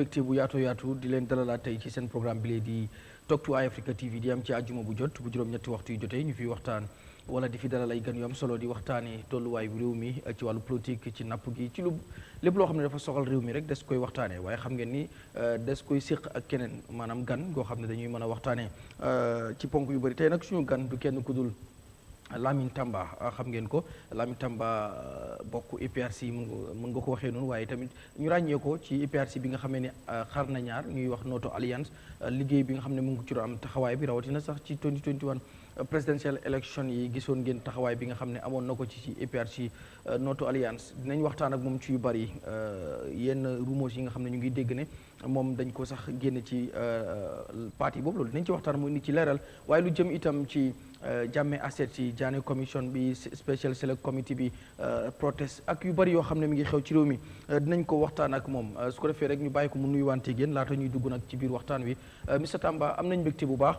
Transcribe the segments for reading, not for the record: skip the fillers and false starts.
mbégte bu yaatu di leen dalalaat tey ci seen programme bi lee di Talk to Eyeafrica TV di am ci àjjuma bu jot bu juróom-ñetti waxtu yu jotee ñu fiy waxtaan wala di fi dalal ay gan yu am solo di waxtaanee tolluwaay bu réew mi ci wàllu politique ci napp gi ci lu lépp loo xam ne dafa soxal réew mi rek des koy waxtaanee waaye xam ngeen ni des koy séq ak keneen maanaam gan goo xam ne dañuy mën a waxtaanee ci ponk yu bëri tey nag suñu gan du kenn ku dul Lamin Tamba xam ngeen ko Lamin Tamba bokk Aprc mën nga ko waxee noonu waaye tamit ñu ràññee ko ci Aprc bi nga xamee ne xar na ñaar ñuy wax Noto Alliance liggéey bi nga xam ne mu ngi ci doon am taxawaay bi rawatina sax ci 2021 presidential election yi gisoon ngeen taxawaay bi nga xam ne amoon na ko ci Aprc Noto Alliance dinañ waxtaan ak moom ci yu bari yenn rumeurs yi nga xam ne ñu ngi dégg ne moom dañ ko sax génn ci parti boobu loolu dinañ ci waxtaan mu indi ci leeral waaye lu jëm itam ci Jammeh ci Janneh commission bi special select committee bi protest ak yu bari yoo xam ne mi ngi xew ci réew mi dinañ ko waxtaan ak moom su ko defee rek ñu bàyyi ko mu nuyuwante génn laata ñuy dugg nag ci biir waxtaan wi Mr Tamba am nañ mbégte bu baax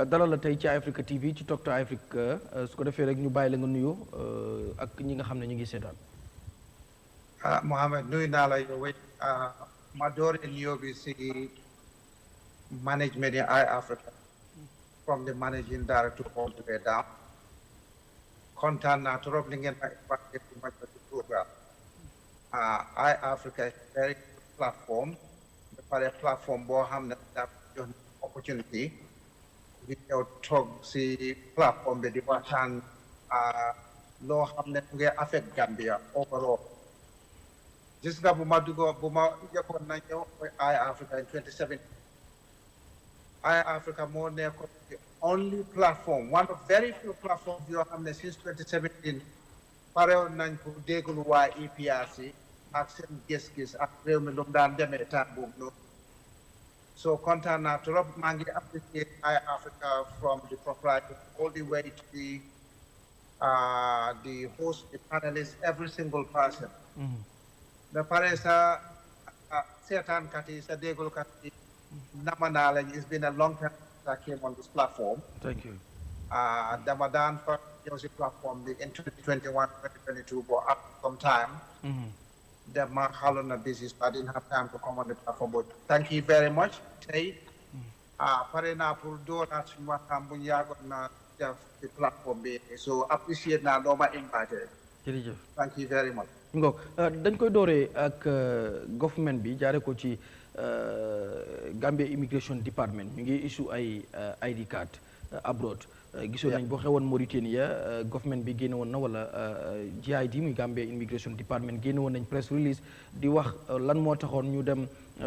dalal la tey ci Eyeafrica TV ci Talk to Eyeafrica su ko defee rek ñu bàyyi la nga nuyu ak ñi nga xam ne ñu ngi seetaan. Mohamed nuyu naa la yow ma door nuyoo bi si management yi Eyeafrica from the managing director all the way down. Kontaan naa trop li ngeen ma invité pour ma ci programme. Eyeafrica is a very good platform. ba pare platform boo xam ne dafa jox opportunity. di ñëw toog si platform bi di waxtaan loo xam ne mu ngi affect Gambia overall. gis nga bu ma njëkkoon na ñëw mooy Eyeafrica in 2017. Eyeafrica moo nekkoon the only platform one of very few platforms yoo xam ne since 2017 parewoon nañ pour déglu waa Aprc ak seen gis-gis ak réew mi lu mu daan demee temps boobu noonu. So kontaan naa trop maa ngi appreciate Eyeafrica from the proprietor all the way to the host, the panelists, every single person. ba pare sa seetaankat yi sa déglukat yi nama naa lañ it's been a long time since I came on this platform. Thank you. dama daan fa ñëw si platform bi in 2021 2022 but after some time dama xaloon na busy so I didn't have time to come on the platform but thank you very much tey pare naa pour doonaat suñu waxtaan bu ñu yàggoon na def ci platform bi so appreciate naa loo ma invité. jërëjëf thank you very much. ngoog dañ koy dooree ak government bi jaare ko ci Gambia Immigration Department ñu ngi issue ay ID card abroad gisoon nañ boo xewoon Mauritania government bi génne woon na wala GID muy Gambia Immigration Department génne woon nañ press release di wax lan moo taxoon ñu dem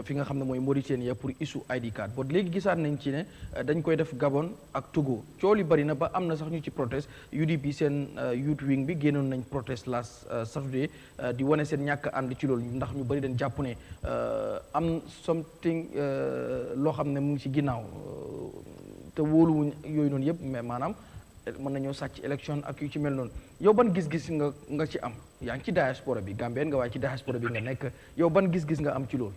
fi nga xam ne mooy Mauritania pour issue ID card bon léegi gisaat nañ ci ne dañ koy def Gabon ak Togo coow li bari na ba am na sax ñu ci protest UDP seen youth wing bi génnoon nañ protest last Saturday di wane seen ñàkk ànd ci loolu ndax ñu bari dañ jàpp ne am something loo xam ne mu ngi ci ginnaaw te wóoluwuñ yooyu noonu yëpp mais maanaam mën nañoo sàcc élection ak yu ci mel noonu yow ban gis-gis nga ci am yaa ngi ci diaspora bi Gambien nga waaye ci diaspora bi nga nekk yow ban gis-gis nga am ci loolu.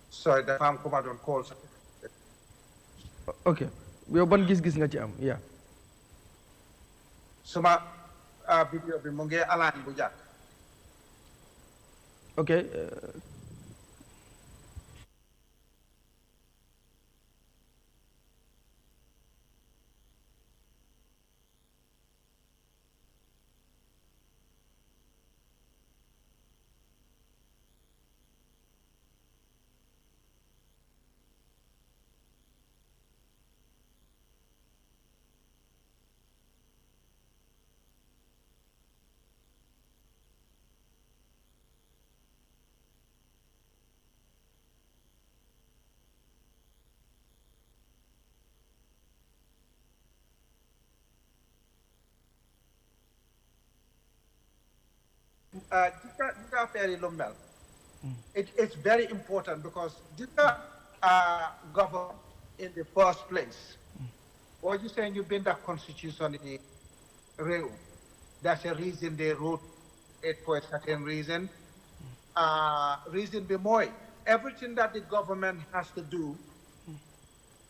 sorry dafa am ku ma doon call. ok yow ban gis-gis nga ci am yaa. suma vidéo bi mu ngi alaan bu jàkk. ok. It's very important because government in the first place. What you saying you've been that constitution in real. That's a reason they wrote it for a certain reason. Reason be more. Everything that the government has to do,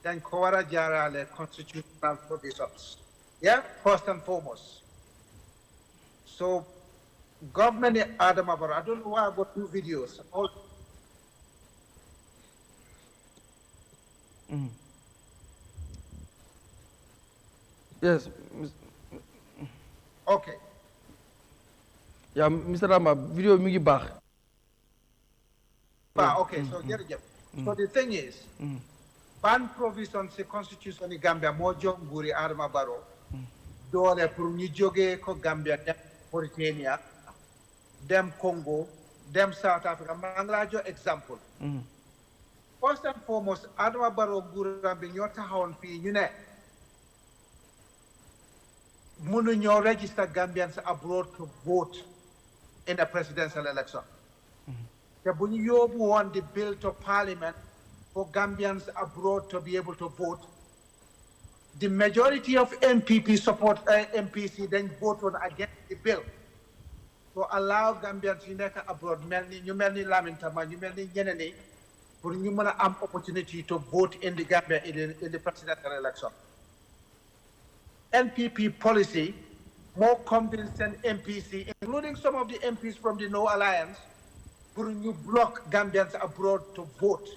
then Kawara Jarale constitutional provisions. Yeah, first and foremost. So government Adam Abara, I don't know why I got two videos. Yes. Okay. Yeah, Mr. Rama, video mi ngi baax. Okay, so jërëjëf. So the thing is, ban provision ci constitution ni Gambia moo jox nguuri Adama Barrow doole pour ñu jógee ko Gambia dem Mauritania dem Congo dem South Africa maa ngi laa jox exemple. First and foremost Adama Barrow nguuram bi ñoo taxawoon fii ñu ne mënuñoo register Gambians abroad to vote in the presidential election. te bu ñu yóbbu woon the bill to parliament for Gambians abroad to be able to vote, the majority of MPP support MPC then voted against the bill to allow Gambians yu nekk abroad ñu mel ni Lamin Tamba ñu mel ni ñeneen ñi pour ñu mën a am opportunity to vote in the Gambia in the presidential election. NPP policy more convinced than MPC, including some of the MPs from the No Alliance, pour ñu block Gambians abroad to vote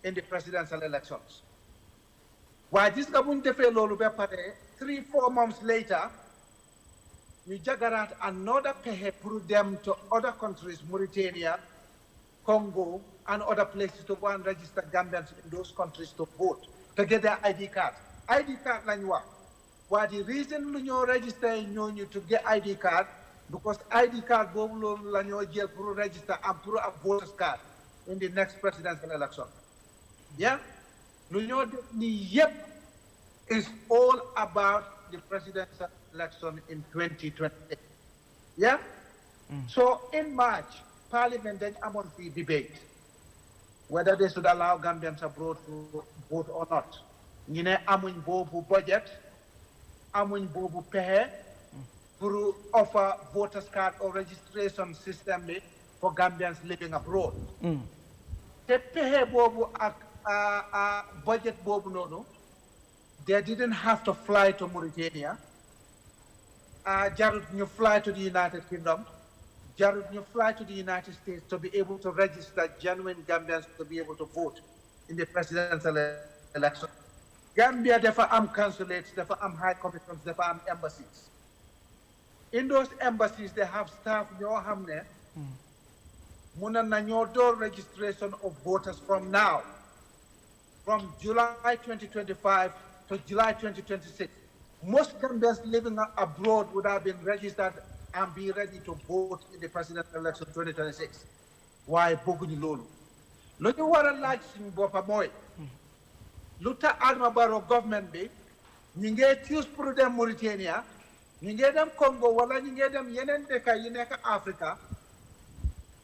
in the presidential elections. Waaye gis nga buñ defee loolu ba pare 3-4 months later ñu jagaraat another pexe pour them to other countries, Mauritania, Congo, and other places to go and register Gambians in those countries to vote, to get their ID card. ID card lañ wax. Waaye the reason lu ñoo register ñooñu to get ID card, because ID card boobu loolu la ñoo jël pour register and pour a voters card in the next presidential election. Yeah? Lu ñoo def ni yépp is all about the presidential election in 2028. Yeah? So in March, Parliament then among the debate whether they should allow Gambians abroad to vote or not. Ñu ne amuñ boobu budget, amuñ boobu pexe pour offer voters card or registration system bi for Gambians living abroad. Te pexe boobu ak budget boobu noonu, they didn't have to fly to Mauritania. Jarut ñu fly to the United Kingdom. Jarut ñu fly to the United States to be able to register genuine Gambians to be able to vote in the presidential election. Gambia dafa am consulates, dafa am high commissions, dafa am embassies. In those embassies, they have staff ñoo xam ne mun nañoo door registration of voters from now, from July 2025 to July 2026. Most Gambians living abroad would have been registered and be ready to vote in the presidential election 2026. Why bëgguñu loolu? Lu ñu war a laaj suñu boppa mooy lu tax Adama Barrow government bi ñu ngi choose pour dem Mauritania, ñu ngi dem Congo wala ñu ngi dem yeneen dëkk yi nekk Africa.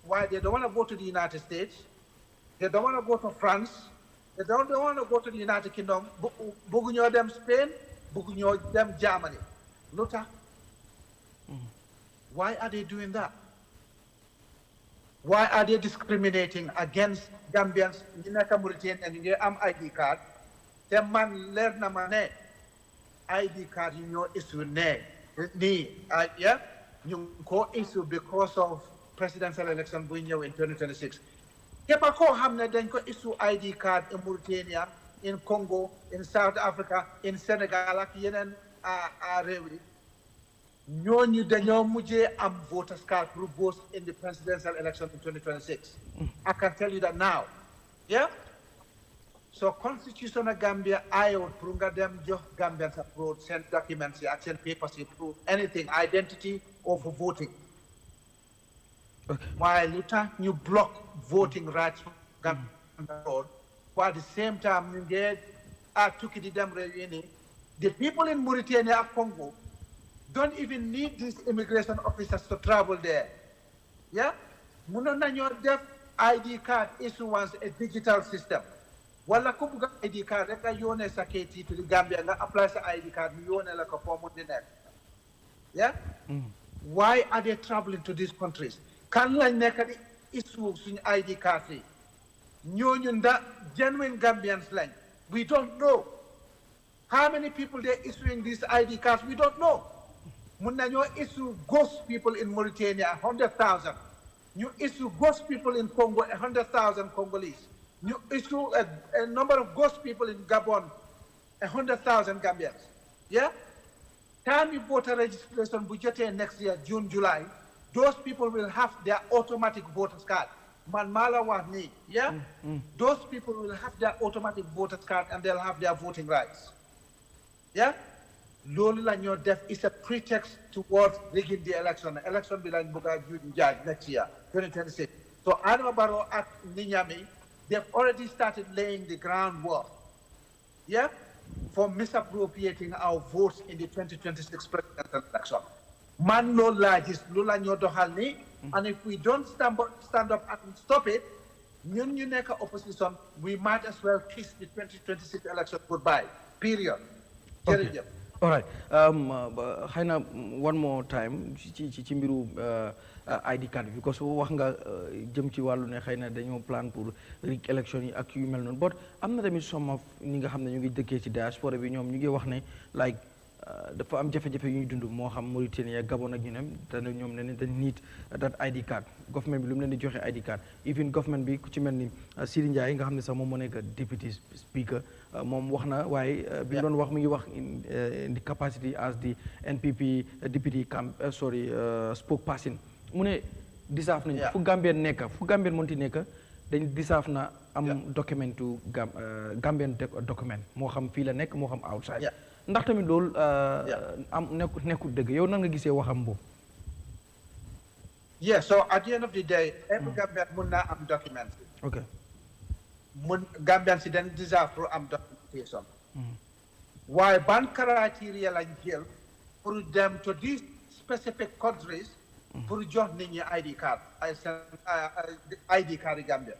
Why they don't want to go to the United States, they don't want to go to France, they don't want to go to the United Kingdom, bëgguñoo dem Spain, bëgguñoo dem Germany. Lu tax? Why are they doing that? Why are they discriminating against Gambians ñu nekk Mauritania ñu ngi am ID card te man leer na ma ne ID card yi ñoo issue ne nii yeah ñu ngi ko issue because of presidential election buy ñëw in 2026. képp koo xam ne dañ ko issue ID card in Mauritania, in Congo, in South Africa, in Senegal ak yeneen réew yi ñooñu dañoo mujjee am voters card pour vote in the presidential election in 2026. I can tell you that now. Yeah? So constitution of Gambia ayot pour nga dem jox Gambians abroad send documents yi ak send papers yi prove anything, identity or for voting. Okay. While lu tax ñu block voting rights for Gambians abroad, while at the same time ñu ngi tukki di dem réew yi nii, the people in Mauritania and Congo don't even need these immigration officers to travel there. Yeah? Munoon nañoo def ID card issuance a digital system. Wala ku bugg ID card rek nga yónnee sa kayit yi to the Gambia nga apply sa ID card ñu yónnee la ko foo mu di nekk. Yeah? Why are they traveling to these countries? Kan lañ nekk di issue suñu ID card yi? Ñooñu ndax genuine Gambians lañ? We don't know. How many people they're issuing these ID cards? We don't know. Mun nañoo issue ghost people in Mauritania 100,000. You issue ghost people in Congo 100,000 Congolese. You issue a number of ghost people in Gabon, 100,000 Gambians. Yeah? Time you voter registration budget next year, June, July, those people will have their automatic voters card. Man mala wahni, yeah? Those people will have their automatic voters card and they'll have their voting rights. Yeah? Lolu la ñoo def is a pretext towards rigging the election. Election bi lañ bëgg June next year, 2026. So Adama Barrow at Ninyami, they've already started laying the groundwork. Yeah? For misappropriating our votes in the 2026 presidential election. Man lo lagis lula ñoo doxal ni, and if we don't stand up and stop it, ñun ñu nekk opposition, we might as well kiss the 2026 election goodbye. Period. Okay. All right. Xëy na one more time ci mbiru ID card because wax nga jëm ci wàllu ne xëy na dañoo plan pour rig élection yi ak yu mel noonu but am na tamit some of ñi nga xam ne ñu ngi dëkkee ci diaspora bi ñoom ñu ngi wax ne like dafa am jafe-jafe yu ñuy dund moo xam Mauritanie Gabon ak ñu ne te ñoom ne dañ need that ID card government bi lu mu leen di joxe ID card even government bi ku ci mel ni Sidi Ndiaye nga xam ne sax moom moo nekk deputy speaker moom wax na waaye bi doon wax mu ngi wax in the capacity as the NPP deputy spokesperson mu ne disaaf nañu fu Gambien nekk fu Gambien monti nekk dañ disaaf na am documentu Gambien document moo xam fii la nekk moo xam outside ndax tamit loolu am nekkul dëgg yow nan nga gisee waxam boobu. Yeah, so at the end of the day, every Gambian mun naa am document. Okay. Gambian si dañ deserve pour am documentation. Waaye ban criteria lañ jël pour dem to these specific countries pour jox nit ñi ID card ID card yi Gambia.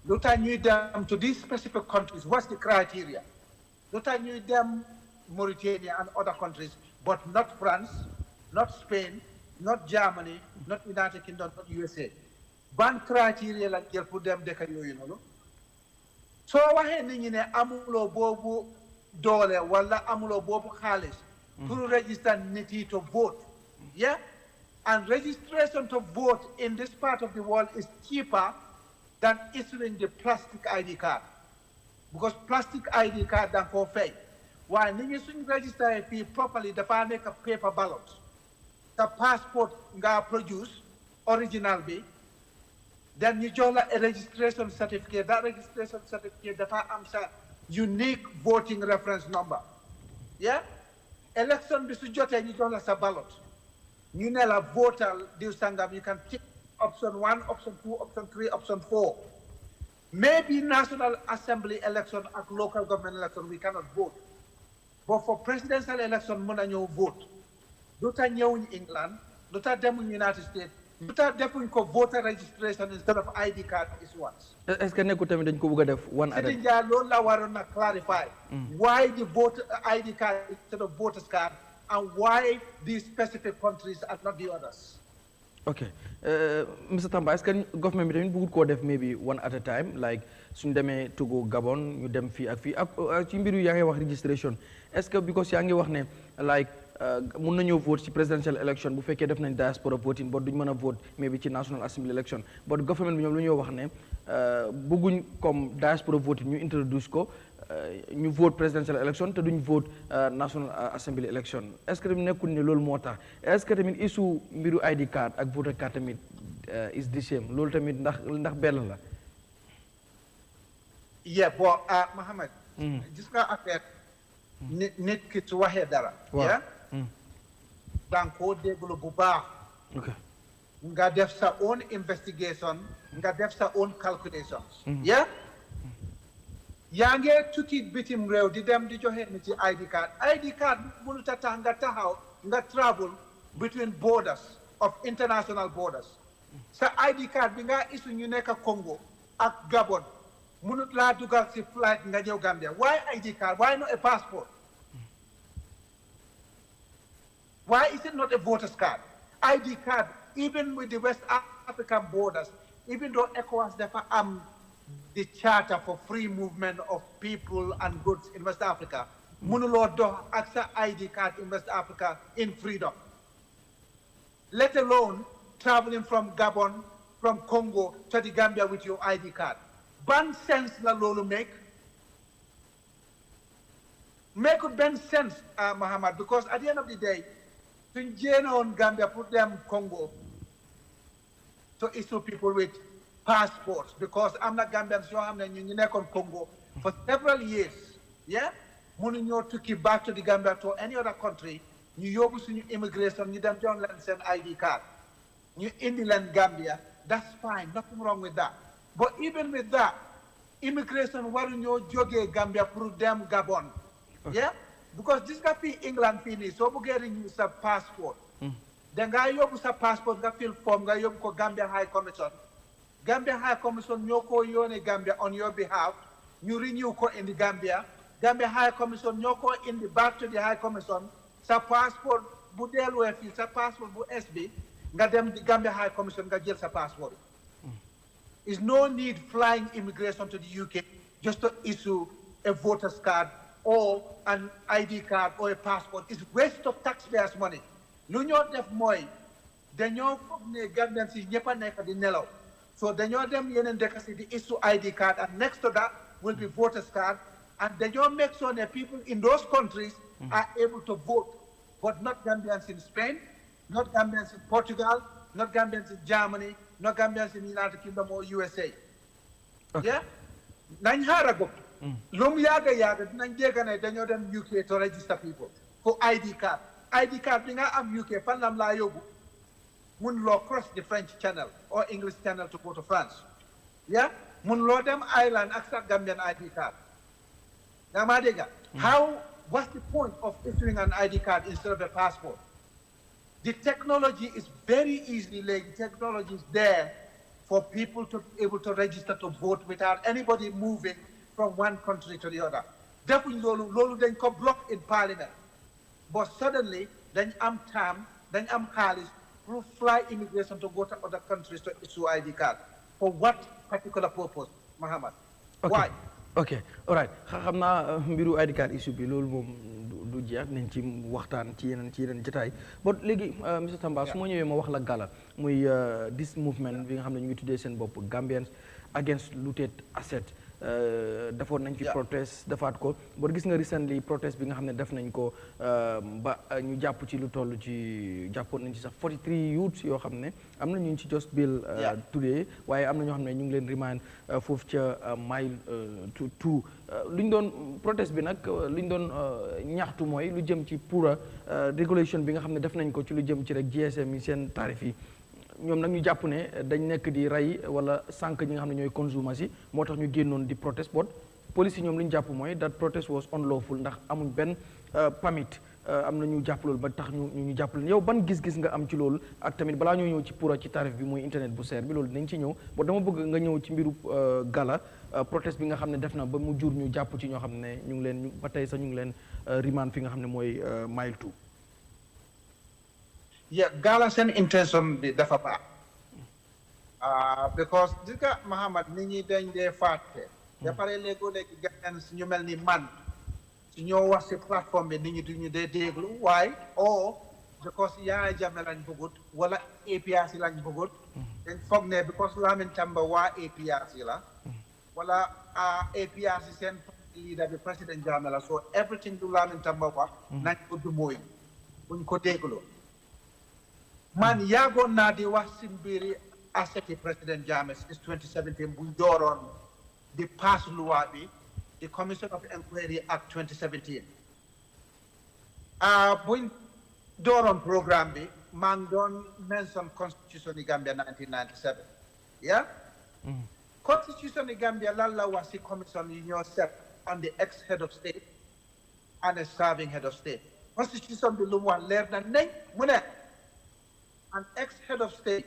Lu tax ñuy dem to these specific countries, what's the criteria? Lu tax ñuy dem Mauritania and other countries, but not France, not Spain, not Germany, not United Kingdom, not USA. Ban criteria la jël pour dem dëkk yooyu noonu. Soo waxee nit ñi ne amuloo boobu doole wala amuloo boobu xaalis pour register nit yi to vote. Yeah? And registration to vote in this part of the world is cheaper than issuing the plastic ID card. Because plastic ID card danga koo fay. Waaye nit ñi suñ register fii properly dafa nekk paper ballot. Sa passport nga produce original bi, then you jox la a registration certificate. That registration certificate dafa am sa unique voting reference number. Yeah? Election bi su jotee ñu jox la sa ballot. You ne la votal diw sangam, you can tick option 1, option 2, option 3, option 4. Maybe National Assembly election and local government election, we cannot vote. But for presidential election, muna ñëw vote. Duta ñëw in England, duta dem in United States, duta defuñ ko voter registration instead of ID card issuance. Est-ce que nekkul tamit dañ ko bëgg a def one at a time? Loolu la waroon na clarify. Why the voter ID card instead of voters card, and why these specific countries and not the others? Okay. Mr. Tamba, est-ce que government bi tamit bëggut koo def maybe one at a time like suñ demee Togo Gabon ñu dem fii ak fii ak ci mbiru yaa ngi wax registration est-ce que because yaa ngi wax ne like mun nañoo vote ci presidential election bu fekkee def nañ diaspora voting but duñ mën a vote maybe ci national assembly election but government bi ñoom lu ñoo wax ne bëgguñ comme diaspora voting ñu introduce ko ñu vote presidential election te duñ vote national assembly election est-ce que tamit nekkul ne loolu moo tax est-ce que tamit issue mbiru ID card ak voter card tamit is the same loolu tamit ndax benn la. Yeah, bon Mohamed. gis nga affaire nit ki su waxee dara. waaw danga koo déglu bu baax. ok nga def sa own investigation nga def sa own calculations. yeah. yaa ngi tukki bitim réew di dem di joxe nit ci ID card mënut a tax nga taxaw nga travel between borders of international borders sa ID card bi nga issue ñu nekk Congo ak Gabon mënut laa dugal si flight nga ñëw Gambia. Why ID card? Why not a passport? Why is it not a voter's card? ID card, even with the West African borders, even though ECOWAS dafa am the charter for free movement of people and goods in West Africa, mënuloo dox ak sa ID card in West Africa in freedom. Let alone traveling from Gabon, from Congo to the Gambia with your ID card. ban sense la loolu make ben sense, Muhammad, because at the end of the day, suñ jéenoon Gambia put them Congo to issue people with passports, because I'm not Gambians yoo xam ne ñu nekkoon Congo for several years, yeah, mënuñoo tukki back to the Gambia to any other country, ñu yóbbu suñu immigration, ñu dem jox leen seen ID card, ñu indi leen Gambia. That's fine, nothing wrong with that. But even with that, immigration waruñoo jógee Gambia pour dem Gabon. Yeah, because this guy fee England fini so bu getting you sa passport. Then nga yobu sa passport nga fill form nga yobu ko Gambia High Commission. Gambia High Commission ñoko yone Gambia on your behalf. You renew ko in the Gambia. Gambia High Commission ñoko in the back to the High Commission. Sa passport bu delu fi sa passport bu SB nga dem the Gambia High Commission nga jël sa passport. Is no need flying immigration to the UK just to issue a voter's card or an ID card or a passport. It's waste of taxpayers' money. Lu ñoo def mooy dañoo foog ne Gambians yi ñëpp a nekk di nelaw. So dañoo dem yeneen dëkk si di issue ID card, and next to that will be voters card, and dañoo make sure that people in those countries are able to vote, but not Gambians in Spain, not Gambians in Portugal, not Gambians in Germany, not Gambians in the United Kingdom or USA. Okay. Yeah? Nañ xaarago. Lum yaga dinañ dégg ne dañoo dem UK to register people for ID card. ID card bi nga am UK fan lam laa yóbbu mun loo cross the French channel or English channel to go to France. Yeah? Mun loo dem Ireland ak sa Gambian ID card. Yaa ma dégg. What's the point of issuing an ID card instead of a passport? The technology is very easily laid. The technology is there for people to be able to register to vote without anybody moving from one country to the other. Defuñ loolu dañ ko block in parliament. But suddenly dañ am time, dañ am xaalis pour fly immigration to go to other countries to issue ID card. For what particular purpose, Muhammad? Okay. Why? Okay, all right. Xam naa mbiru ID card issue bi loolu moom du jeex nañ ci waxtaan ci yeneen jotaay. But léegi Mr Tamba su ma ñëwee ma wax la gala muy this movement bi nga xam ne ñu ngi tuddee seen bopp Gambians against looted asset. Defoon nañ fi protest defaat ko boo gis nga recently protest bi nga xam ne def nañ ko ba ñu jàpp ci lu toll ci jàppoon nañ ci sax 43 youths yoo xam ne am na ñu ci just bill today waaye am na ñoo xam ne ñu ngi leen remind foofu ca mile 2 lu ñu doon protest bi nag lu ñu doon ñaxtu mooy lu jëm ci pour régulation bi nga xam ne def nañ ko ci lu jëm ci rek GSM yi seen tarif yi ñoom nag ñu jàpp ne dañ nekk di rey wala sànq ñi nga xam ne ñooy consommateurs yi moo tax ñu génnoon di protest boot police yi ñoom li ñu jàpp mooy that protest was unlawful ndax amuñ benn permit am na ñu jàpp loolu ba tax ñu jàpp leen yow ban gis-gis nga am ci loolu ak tamit balaa ñoo ñëw ci pour ci tarif bi mooy internet bu seer bi loolu dinañ ci ñëw ba dama bëgg nga ñëw ci mbiru gala protest bi nga xam ne def na ba mu jur ñu jàpp ci ñoo xam ne ñu ngi leen ba tey sax ñu ngi leen remand fi nga xam ne mooy mile 2. Yeah, gala seen intention bi dafa baax because di nga Muhammad nit ñi dañ dee fàtte ba pare léegi ganeen ñu mel ni man su ñoo wax si plateforme bi nit ñi duñu dee déglu waaye because Yahya Jammeh lañ bëggut wala APRC lañ bëggut dañ foog ne because Lamin Tamba waa APRC la wala APRC seen leader bi président Jammeh la so everything du Lamin Tamba wax nañ ko du mooy buñ ko déglu man yaagoon naa di wax si mbiri aseti président Jammeh since 2017 buñ dooroon di pass loi bi the Commission of Inquiry Act 2017 buñ dooroon programme bi maa ngi doon mention constitution yi Gambia 1997 yeah constitution yi Gambia lan la wax si commission yi ñoo set on the ex head of state and a serving head of state constitution bi lu mu wax leer na nañ mu ne an ex-head of state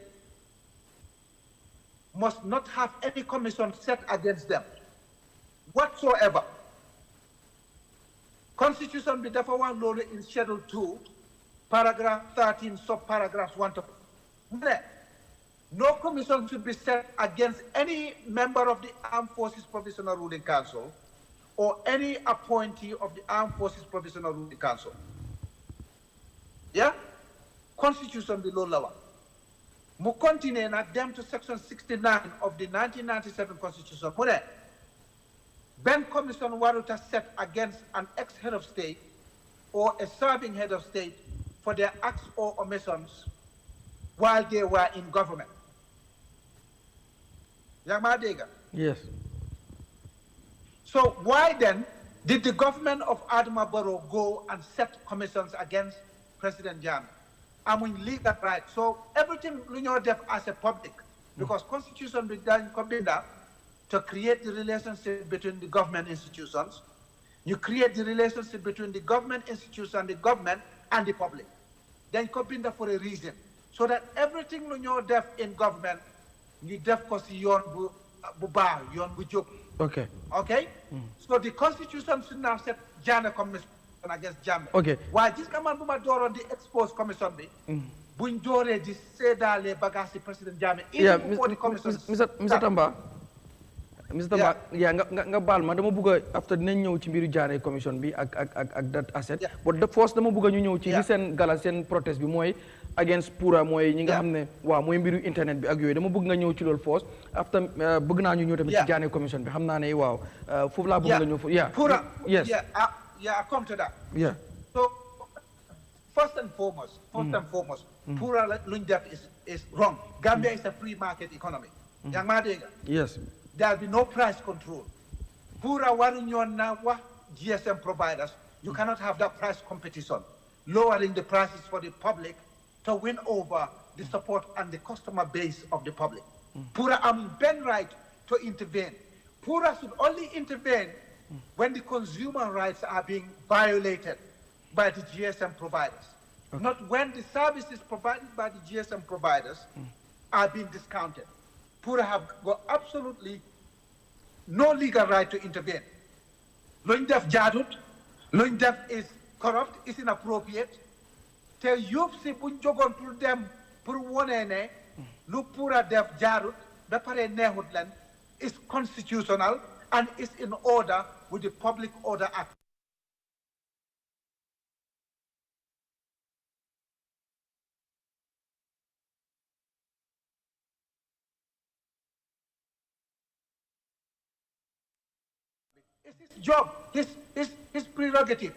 must not have any commission set against them whatsoever. Constitution bi dafa wax loolu in Schedule 2, paragraph 13, subparagraphs 1 to 4. No commission should be set against any member of the Armed Forces Provisional Ruling Council or any appointee of the Armed Forces Provisional Ruling Council. Yeah? Constitution bi loolu la wax mu continue nag dem to section 69 of the 1997 constitution mu ne Ben commission waruta set against an ex-head of state or a serving head of state for their acts or omissions while they were in government. Yes. So why then did the government of Adama Barrow go and set commissions against President Jammeh? I mean, legal right. So everything you know as a public, because Constitution began to create the relationship between the government institutions. You create the relationship between the government institution, the government, and the public. Then Kobinda for a reason. So that everything you know in government, you def kosi yon buba, yon bujuk. Okay. Okay? So the Constitution should now set Janneh commission against Jammeh. Okay. Why this command buma door on the exposed commission be? Buñ dooree di sédalé bagage President Jammeh. Even before the commission. Mr. Tamba. Mr. Tamba, yeah, nga baal ma dama bëgg after dinañ ñëw ci mbiru Janneh commission bi ak that asset. But the first dama bëgg ñu ñëw ci li seen gala seen protest bi mooy against Pura mooy ñi nga xam ne waaw mooy mbiru internet bi ak yooyu dama bëgg nga ñëw ci loolu first after bëgg naa ñu ñëw tamit ci Janneh commission bi xam naa ne waaw foofu laa bëgg nga ñëw foofu Pura yes I come to that. Yeah. So first and foremost, Pura luñ def is wrong. Gambia is a free market economy. Yang ma dégg. Yes. There'll be no price control. Pura waruñoon na wax GSM providers, you cannot have that price competition, lowering the prices for the public to win over the support and the customer base of the public. Pura Ben right to intervene. Pura should only intervene when the consumer rights are being violated by the GSM providers, not when the services provided by the GSM providers are being discounted. Pura have got absolutely no legal right to intervene. Luñ def jaadut, luñ def is corrupt, is inappropriate. Te yup si buñ jogoon pour dem pour wone ne lu Pura def jaadut ba pare neexut len is constitutional and is in order with the Public Order Act. It's his job, his prerogative.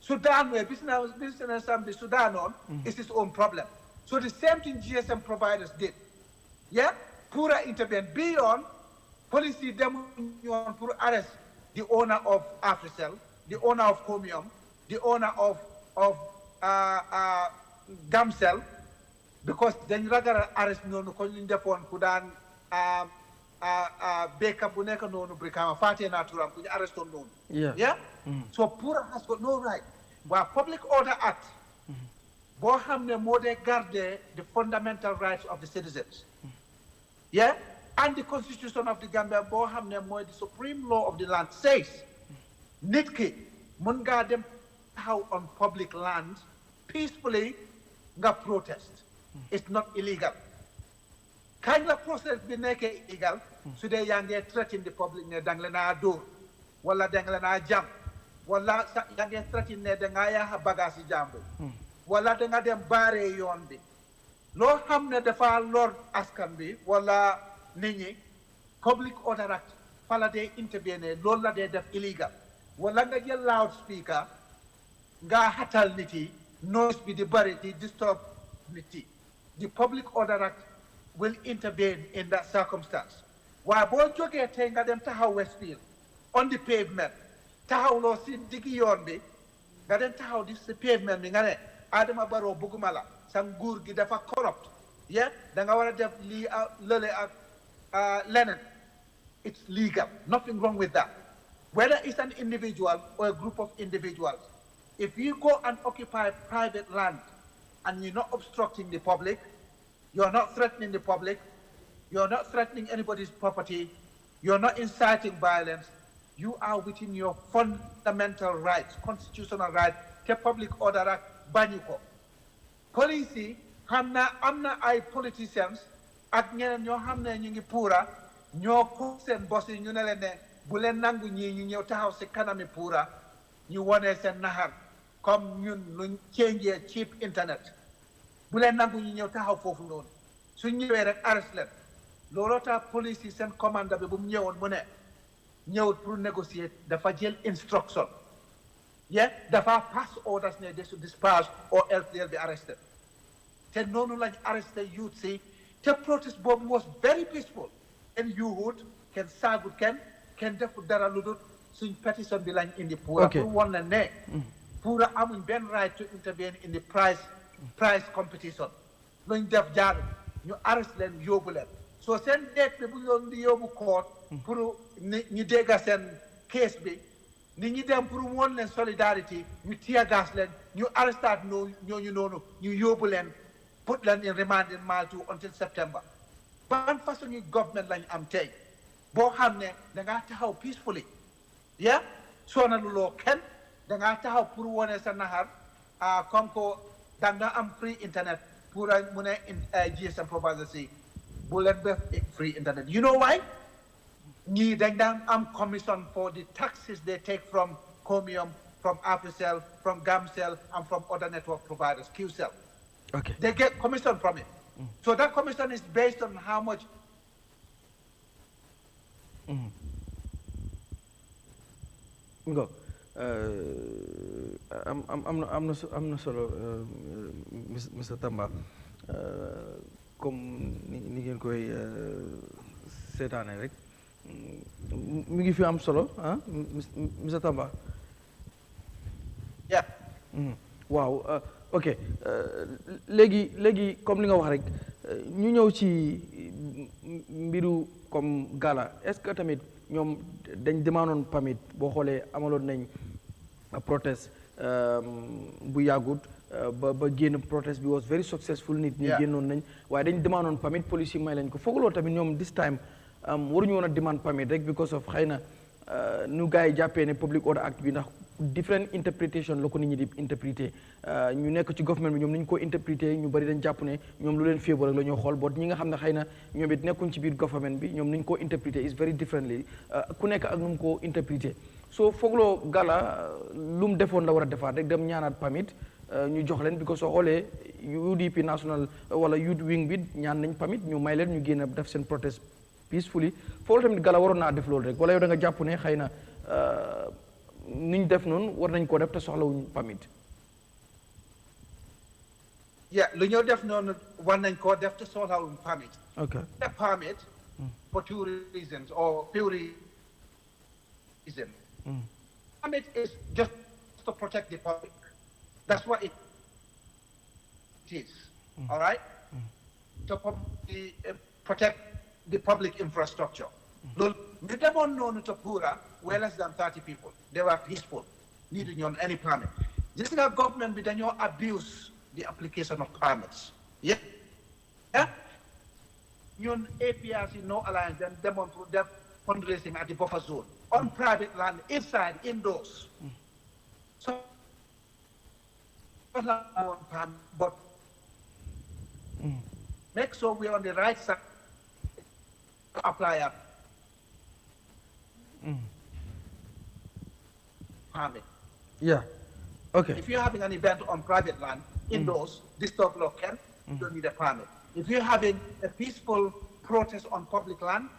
Sudan, where business assembly Sudan on, is his own problem. So the same thing GSM providers did. Yeah? Pura intervene beyond policy demonstration pour arrest the owner of Africell, the owner of Comium, the owner of Gamcell, because then ragal arrest nonu ko ñu defoon ku daan beka bu nekk nonu Brikama faté na turam ku ñu arreston nonu. Yeah? So Pura has got no right. Well, Public Order Act, boo xam ne moo dee garder the fundamental rights of the citizens. Yeah? And the Constitution of the Gambia, boo xam ne mooy the supreme law of the land, says nit ki mun ngaa dem taxaw on public land peacefully nga protest. It's not illegal. Kañ la protest bi nekkee illegal su dee yaa ngee threaten the public ne dang leen a dóor wala dang leen a jam wala yaa ngee threaten ne dangaa yaaxa bagage yi jàmbur wala danga dem baare yoon bi loo xam ne dafa lor askan bi wala nit ñi Public Order Act fa la dee intervenir loolu la dee def illegal wala nga jël loudspeaker nga xatal nit yi noise bi di bari di disturb nit yi the Public Order Act will intervene in that circumstance. Waaye boo jógee tey nga dem taxaw Westfield on the pavement taxaw loo si diggi yoon bi nga dem taxaw di si pavement bi nga ne Adama Barrow bugguma la sa nguur gi dafa corrupt da nga war a def lii lële ak leneen. It's legal. Nothing wrong with that. Whether it's an individual or a group of individuals, if you go and occupy private land and you're not obstructing the public, you're not threatening the public, you're not threatening anybody's property, you're not inciting violence, you are within your fundamental rights, constitutional rights, the Public Order Act bañu ko. Police yi am na ay politicians ak ñeneen ñoo xam ne ñu ngi Pura ñoo ko seen boss yi ñu ne leen ne bu leen nangu ñii ñu ñëw taxaw si kanami Pura ñu wone seen naxar comme ñun luñ change cheap internet bu leen nangu ñu ñëw taxaw foofu noonu suñ ñëwee rek arrest leen looloo tax police yi seen commande bi bu mu ñëwoon mu ne ñëw pour négocier dafa jël instruction dafa pass orders ne they should disperse or else they'll be arrested te noonu lañ arresté youth si te protest boobu was very peaceful and youth kenn saagut kenn defu dara lu dul suñ pétition bi lañ indi pour won na ne pour amuñ benn right to intervene in the price competition luñ def jaaru ñu arrest leen yóbbu leen so seen date bi bu ñu doon di yóbbu court pour ñu dégga seen case bi nit ñi dem pour woon leen solidarity ñu tiyagas leen ñu arrestaat ñooñu noonu ñu yóbbu leen put leen in remand in Malta until September ban façon ñu government lañ am tey boo xam ne dangaa taxaw peacefully sonaluloo kenn dangaa taxaw pour wone sa naxar comme que danga am free internet pour mu ne GSM provider si bu leen def free internet you know why ñii dañ daan am commission for the taxes they take from Comium, from Aprc, from Gamcell, and from other network providers, QCell. Okay. They get commission from it. So that commission is based on how much. Go. I'm not solo, Mr. Tamba. Comme ni ngeen koy seetaane rek mi ngi fi am solo Mr. Tamba. Yeah. Waaw ok léegi comme li nga wax rek ñu ñëw ci mbiru comme gala est-ce que tamit ñoom dañ demandoon permit boo xoolee amaloon nañ protest bu yàggut ba génn protest bi was very successful nit ñi génnoon nañ waaye dañ demandoon permit police yi may lañ ko foogaloo tamit ñoom this time waruñu woon a demand permit rek because of xëy na nu gars yi jàppee ne public order act bi ndax different interpretation la ko nit ñi di interpréter ñu nekk ci government bi ñoom ni ñu ko interpréter ñu bari dañ jàpp ne ñoom lu leen féebo rek la ñoo xool boot ñi nga xam ne xëy na ñoom it nekkuñ ci biir government bi ñoom ni ñu ko interpréter is very differently ku nekk ak nu mu ko interpréter soo foogloo gala lu mu defoon la war a defaat rek dem ñaanaat permit ñu jox leen because soo xoolee UDP national wala youth wing bi ñaan nañ permit ñu may leen ñu génn def seen protest peacefully foofu tamit gala waroon naa def loolu rek wala yow da nga jàpp ne xëy na niñ def noonu war nañ koo def te soxlawuñ permit. lu ñoo def noonu war nañ koo def te soxlawuñ permit. Okay. The permit for two reasons or few reasons. Permit is just to protect the public. That's what it is. All right? To protect the public infrastructure. You demoon noonu to Pura were less than 30 people. They were peaceful. Needing on any permit. This government bi dañoo abuse the application of permits. Yeah? Ñun APRC no alliance then demoon pour def fundraising at the buffer zone on private land, inside, indoors. So but make sure we're on the right side to apply a permit. Yeah. Okay. If you're having an event on private land, indoors, this dog law can, you don't need a permit. If you're having a peaceful protest on public land,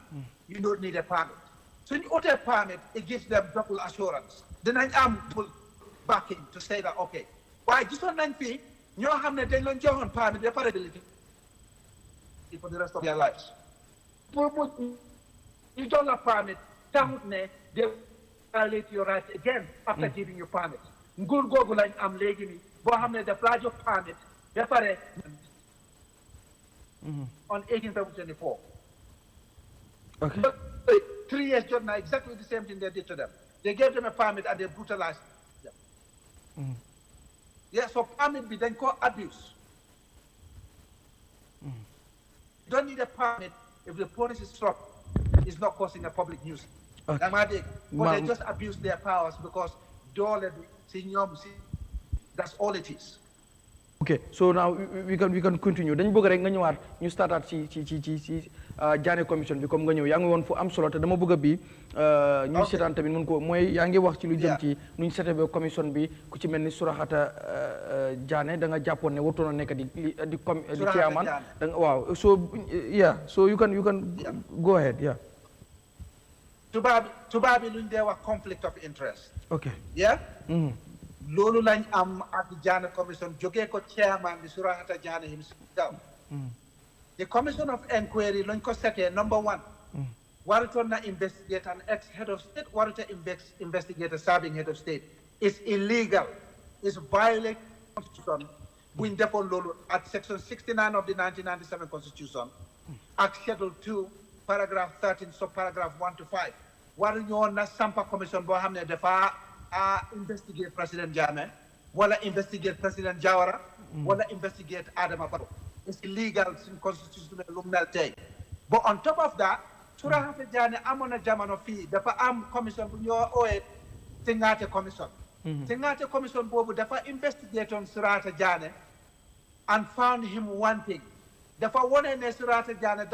you don't need a permit. So in order permit, it gives them double assurance. Then I'm backing to say that, okay, why this one line fee, you have the daily on permit, they're parability for the rest of their lives. You don't have permit, they violate your rights again after giving you permit. Ngul gogu lañ am légui ni bo xamné def la jox permit ba paré on 1824. Okay. But 3 years jot na exactly the same thing they did to them. They gave them a permit and they brutalized them. Yeah, so permit bi dañ ko abuse. You don't need a permit if the police is struck, it's not causing a public nuisance. Okay. But they just abuse their powers because that's all it is. Okay, so now we can continue. Dañ bëgg rek nga ñëwaat ñu startaat ci Janneh commission bi comme nga ñëw yaa ngi woon fu am solo te dama bëgg bi ñu seetaan tamit mun ko mooy yaa ngi wax ci lu jëm ci nuñ seete ba commission bi ku ci mel ni Surahata Janneh da nga jàppoon ne warutoon a nekk di chairman da nga waaw so you can go ahead tubaab yi luñ dee wax conflict of interest. Okay. Yeah. Loolu lañ am ak Janneh commission jógee ko chairman bi Surahata Janneh himself. The commission of inquiry luñ ko setee number one. Warutoon na investigate an ex-head of state, waruta investigate a serving head of state. It's illegal. It's violate constitution. Buñ defoon loolu at section 69 of the 1997 constitution. Ak schedule 2, paragraph 13, subparagraph 1 to 5. Waruñoo na sampa commission boo xam ne dafa investigate President Jammeh, wala investigate President Jawara, wala investigate Adama Barrow. It's illegal in constitution lu mel tey. But on top of that, Surahata Janneh amoon na jamono fii dafa am commission bu ñoo ooyee Tingate commission. Tingate commission boobu dafa investigate on Surahata Janneh and found him wanting. Dafa wone ne Surahata Janneh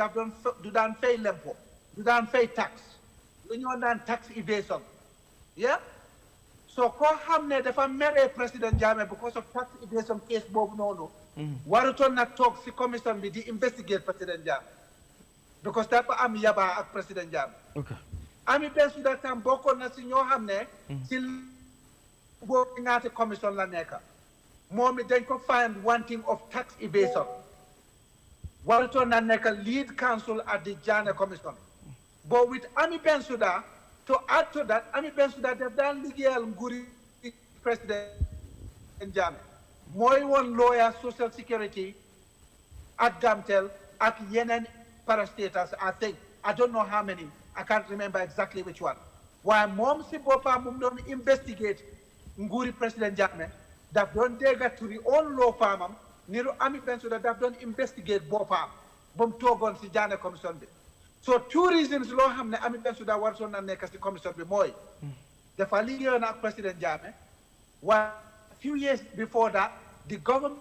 du daan fay lempo, du daan fay tax, lu ñoo naan tax evasion. Yeah? So ko xam ne dafa mere President Jammeh because of tax evasion case boobu noonu. Warutoon na toog si commission bi di investigate President Jammeh. Because dafa am yaba ak President Jammeh. Okay. Amie Bensouda tam bokkoon na si ñoo xam ne si boobu ñaata commission la nekk. Moom it dañ ko find wanting of tax evasion. Warutoon na nekk lead counsel at the Janneh commission. But with Amie Bensouda, to add to that, Amie Bensouda daf daan liggéeyal nguuri President Jammeh. Mooy woon lawyer social security at Gamtel ak yeneen parastatals, I think. I don't know how many. I can't remember exactly which one. Waaye moom si boppam mu doon investigate nguuri President Jammeh daf doon dégga turi own law firm am niru Amie Bensouda daf doon investigate boppam ba mu toogoon si Janneh commission bi. So two reasons loo xam ne Amie Bensouda warutoon na nekk si commission bi mooy dafa liggéeyoon ak President Jammeh waaye few years before that the government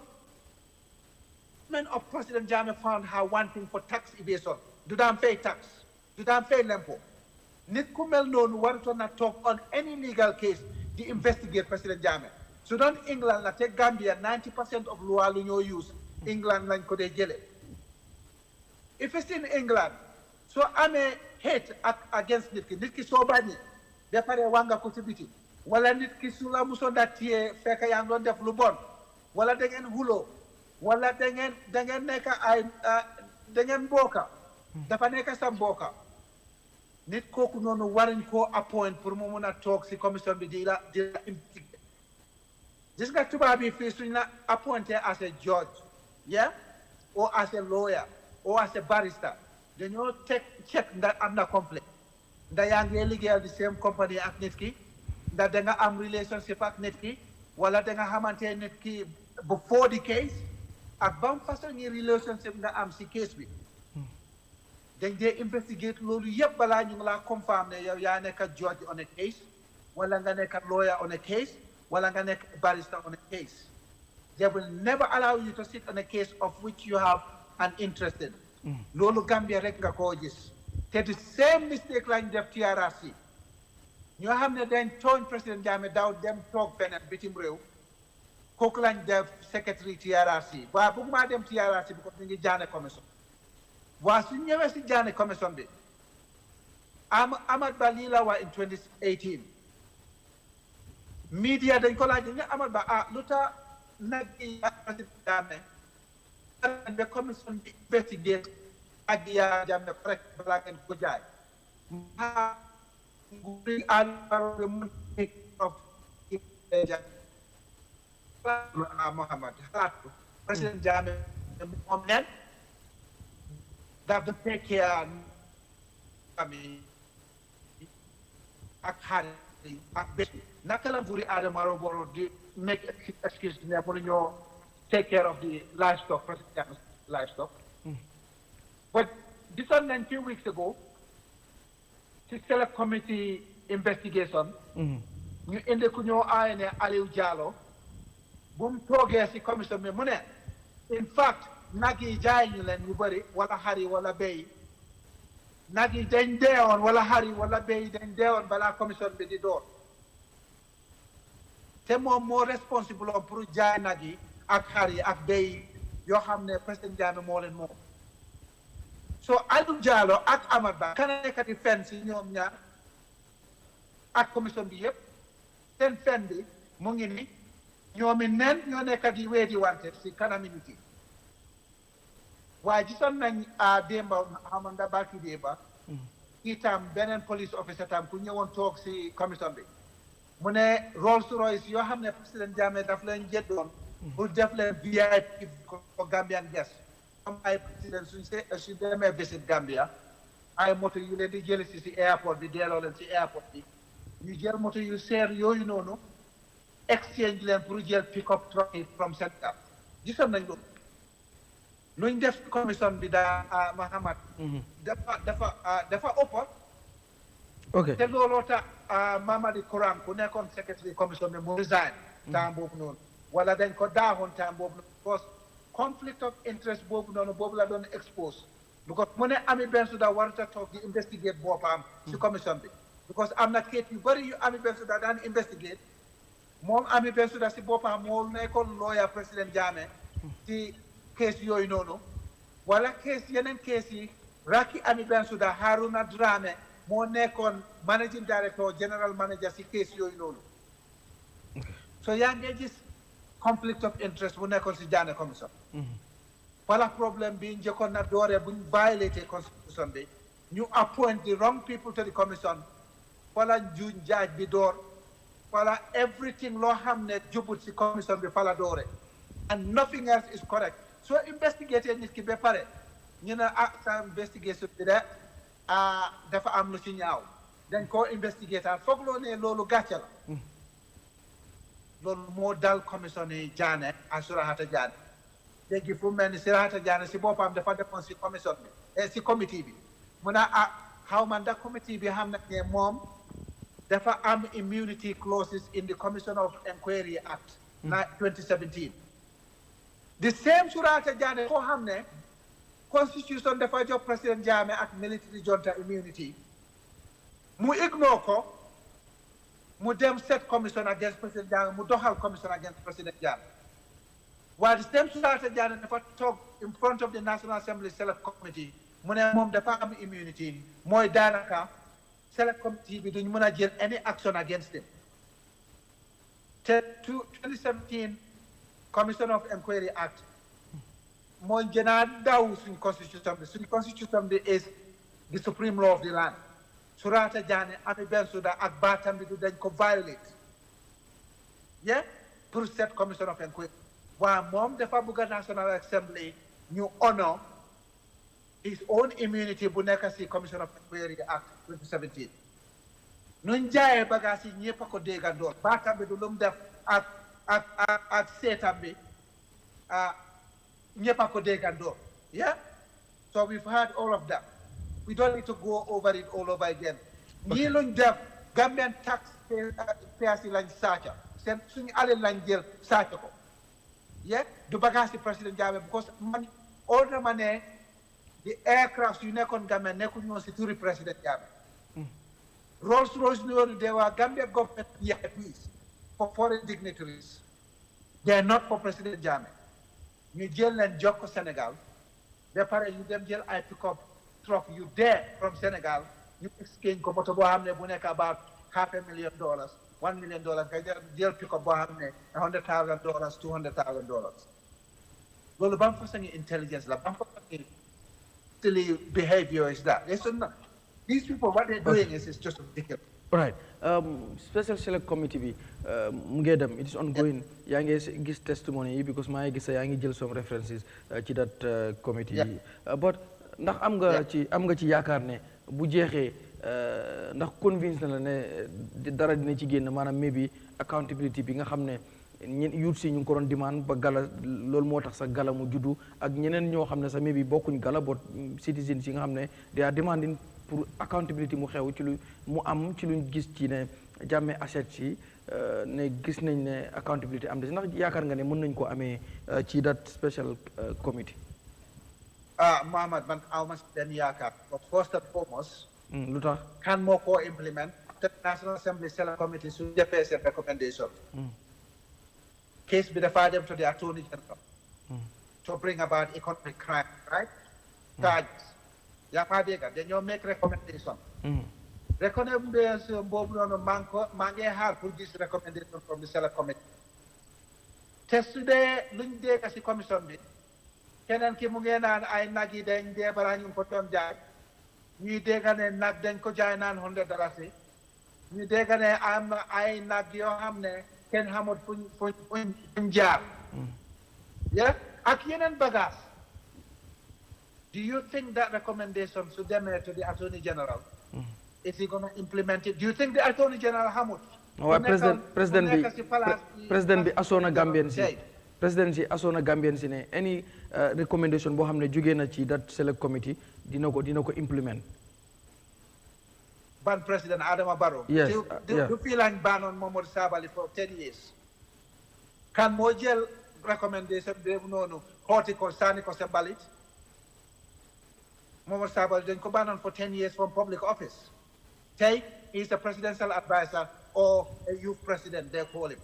of President Jammeh found her wanting for tax evasion. Du daan fay tax, du daan fay lempo. Nit ku mel noonu warutoon na talk on any legal case di investigate President Jammeh. Su doon England la te Gambia 90% of loi lu ñoo use England lañ ko dee jëlee. If it's in England, so amee hate against nit ki soo bañi ba pare wanga ko ci biti wala nit ki su la musoon da téye fekk yaa ngi doon def lu bon wala da ngeen huloo wala da ngeen nekk ay da ngeen mbooka dafa nekk sa mbooka nit kooku noonu waruñ koo appoint pour mu mun a toog si commission bi di la investigate. Gis nga tubaab yi fii suñ la appointé as a judge, yeah, or as a lawyer or as a barrister dañoo check ndax am na conflict ndax yaa ngi liggéeyal di same company ak nit ki ndax da nga am relationship ak nit ki wala da nga xamante nit ki before the case ak ban façon ni relationship nga am si case bi dañ dee investigate loolu yëpp balaa ñu ngi laa confirm ne yow yaa nekk judge on a case wala nga nekk lawyer on a case wala nga nekk barrister on a case. They will never allow you to sit on a case of which you have an interest in. Loolu Gambia rek nga koo gis te the same mistake lañ def TRRC ñoo xam ne dañ tooñ President Jammeh daaw dem toog feneen bitim réew kooku lañ def secretary TRRC waaye bëgguma dem TRRC bi ko ñu ngi Janneh commission waa su ñëwee si Janneh commission bi Amat Bah lii la waa in 2018 media dañ ko laaj ne Amat Bah lu tax nag yi ak President Jammeh the commission investigate ak Yahya Jammeh rek balaa ngeen ko jaay nguuri Alvaro mun of Mohamed xalaat ko President Jammeh moom nen daf da fekkee Amie ak xarit ak bés naka la nguuri Adama Barrow di make excuse ne mënuñoo take care of the livestock, President livestock. But this one a few weeks ago, the select committee investigation, ñu indi ku ñoo aaye ne Aliou Jallow bu mu toogee si commission bi mu ne in fact nag yi jaay ñu leen ñu bëri wala xar yi wala béy nag yi dañ deewoon wala xar yi wala béy dañ deewoon balaa commission bi di door te moom moo responsible on pour jaay nag yi ak xar yi ak béy yoo xam ne President Jammeh moo leen moom so Aliou Jallow ak Amat Bah kana nekkati fen si ñoom ñaar ak commission bi yëpp seen fen bi mu ngi ni ñoomi nen ñoo nekk di weedi wante si kanami nit yi waaye gisoon nañ démba xamanda barki démba itam beneen police officer tam ku ñëwoon toog si commission bi mu ne Rolls Royce yoo xam ne président Jammeh daf leen jëndoon pour def leen VIP ko Gambian guest comme ay président suñ demee visit Gambia ay moto yu leen di jëli si airport bi delloo leen si airport bi ñu jël moto yu seer yooyu noonu exchange leen pour jël pick-up truck yi from Sénégal gisoon nañ loolu luñ def commission bi daa Mahamad dafa ëpp ok te looloo tax Mamadi Kourang ku nekkoon secretary commission bi mu resign temps boobu noonu wala dañ ko daaxoon temps boobu noonu because conflict of interest boobu noonu boobu la doon expose because mu ne Amie Bensouda warut a toog di investigate boppam si commission bi because am na kayit yu bëri yu Amie Bensouda daan investigate moom Amie Bensouda si boppam moo nekkoon lawyer président Jammeh si case yooyu noonu wala case yeneen case yi Raki Amie Bensouda Haruna Dramé moo nekkoon managing director general manager si case yooyu noonu so yaa ngi gis conflict of interest bu nekkoon si Janneh commission wala problème bi njëkkoon na doore buñ violate constitution bi ñu appoint the wrong people to the commission wala njuuñ jaaj bi door wala everything loo xam ne jubut si commission bi fala doore and nothing else is correct so investigate nit ki ba pare ñu ne sa investigation bi de dafa am lu ci ñaaw dañ koo investigate foog loo ne loolu gàcce la loolu moo dal commission yi Janneh ak Surahata Janneh léegi fu mel ni Surahata Janneh si boppam dafa defoon si commission bi si committee bi mu ne xaw ma ndax committee bi xam na ne moom dafa am immunity clauses in the Commission of Inquiry Act 2017 the same Surahata Janneh koo xam ne constitution dafa jox président Jammeh ak military junta immunity mu ignore ko mu dem set commission against président Jammeh mu doxal commission against président Jammeh waaye the same Surahata Janneh dafa toog in front of the National Assembly Select Committee mu ne moom dafa am immunity mooy daanaka Select Committee bi duñ mën a jël any action against him te 2017 Commission of Inquiry Act mooy gën a daw suñ constitution bi is the supreme law of the land Surahata Janneh Amie Bensouda ak baatam bi du dañ ko violate pour set Commission of Inquiry waaye moom dafa bëgg a National Assembly ñu honor his own immunity bu nekk si Commission of Inquiry Act 2017 nuñ jaayee bagage yi ñëpp a ko déggandoor baatam bi du lu mu def ak seetam bi ñëpp a ko déggandoor so we've heard all of that we don't need to go over it all over again ñii luñ def Gambian tax payers yi lañ saaca seen suñu alal lañ jël saaca ko du bagage si président Jammeh because man all na ma ne the aircraft yu nekkoon Gambia nekkuñ ñoon si turi président Jammeh Rolls Royce loolu they were Gambia government VIPs for foreign dignitaries they are not for président Jammeh ñu jël leen jox ko Sénégal ba pare ñu dem jël ay pick-up truck yu dee from Sénégal ñu exchange ko moto boo xam ne bu nekk about $500,000 $1 million nga jël pick-up boo xam ne $100,000 $200,000 loolu ban façon intelligence la ban façon silly behavior is that these people what they're doing is just ridiculous. Right. Special select committee bi mu ngi dem it is ongoing yaa ngi gis testimony yi because maa ngi gis yaa ngi jël some references ci that committee yi but ndax am nga ci yaakaar ne bu jeexee ndax convince na la ne dara dina ci génn maanaam maybe accountability bi nga xam ne youth si ñu ngi ko doon demand ba gala loolu moo tax sax gala mu juddu ak ñeneen ñoo xam ne sax maybe bokkuñ gala but citizens yi nga xam ne they are demanding pour accountability mu xew ci lu mu am ci luñ gis ci ne Jammeh assets yi ne gis nañ ne accountability am na ndax yaakaar nga ne mën nañ ko amee ci that special committee. Mohamed man aw ma si benn yaakaar first and foremost lu tax kan moo koo implement te National Assembly Select Committee su defee seen recommendation case bi dafaa dem to the Attorney General to bring about economic crime right charges yaa maa dégga dañoo make recommendation recommendation boobu noonu maa ngi xaar pour gis recommendation from the select committee te su dee luñ dégg si commission bi keneen ki mu ngi naan ay nag yi dañ dee balaa ñu ko doon jaay ñuy dégg ne nag dañ ko jaay naan $100 ñu dégg ne am na ay nag yoo xam ne kenn xamut fuñ jaar yeah ak yeneen bagage do you think that recommendation should demee to the Attorney General is he going to implement it? Do you think the Attorney General hamut? waaw président bi asoona Gambien si président si asoona Gambien si ne any recommendation boo xam ne jógee na ci that select committee dina ko implement. Ban President Adama Barrow. Yes. Do feel like ban on Momodou Sabally for 10 years? Kan moo jël recommendation boobu noonu xooti ko sànni ko sa mbalit Momodou Sabally dañ ko ban on for 10 years from public office. Take, he's a presidential advisor or a youth president, they call him.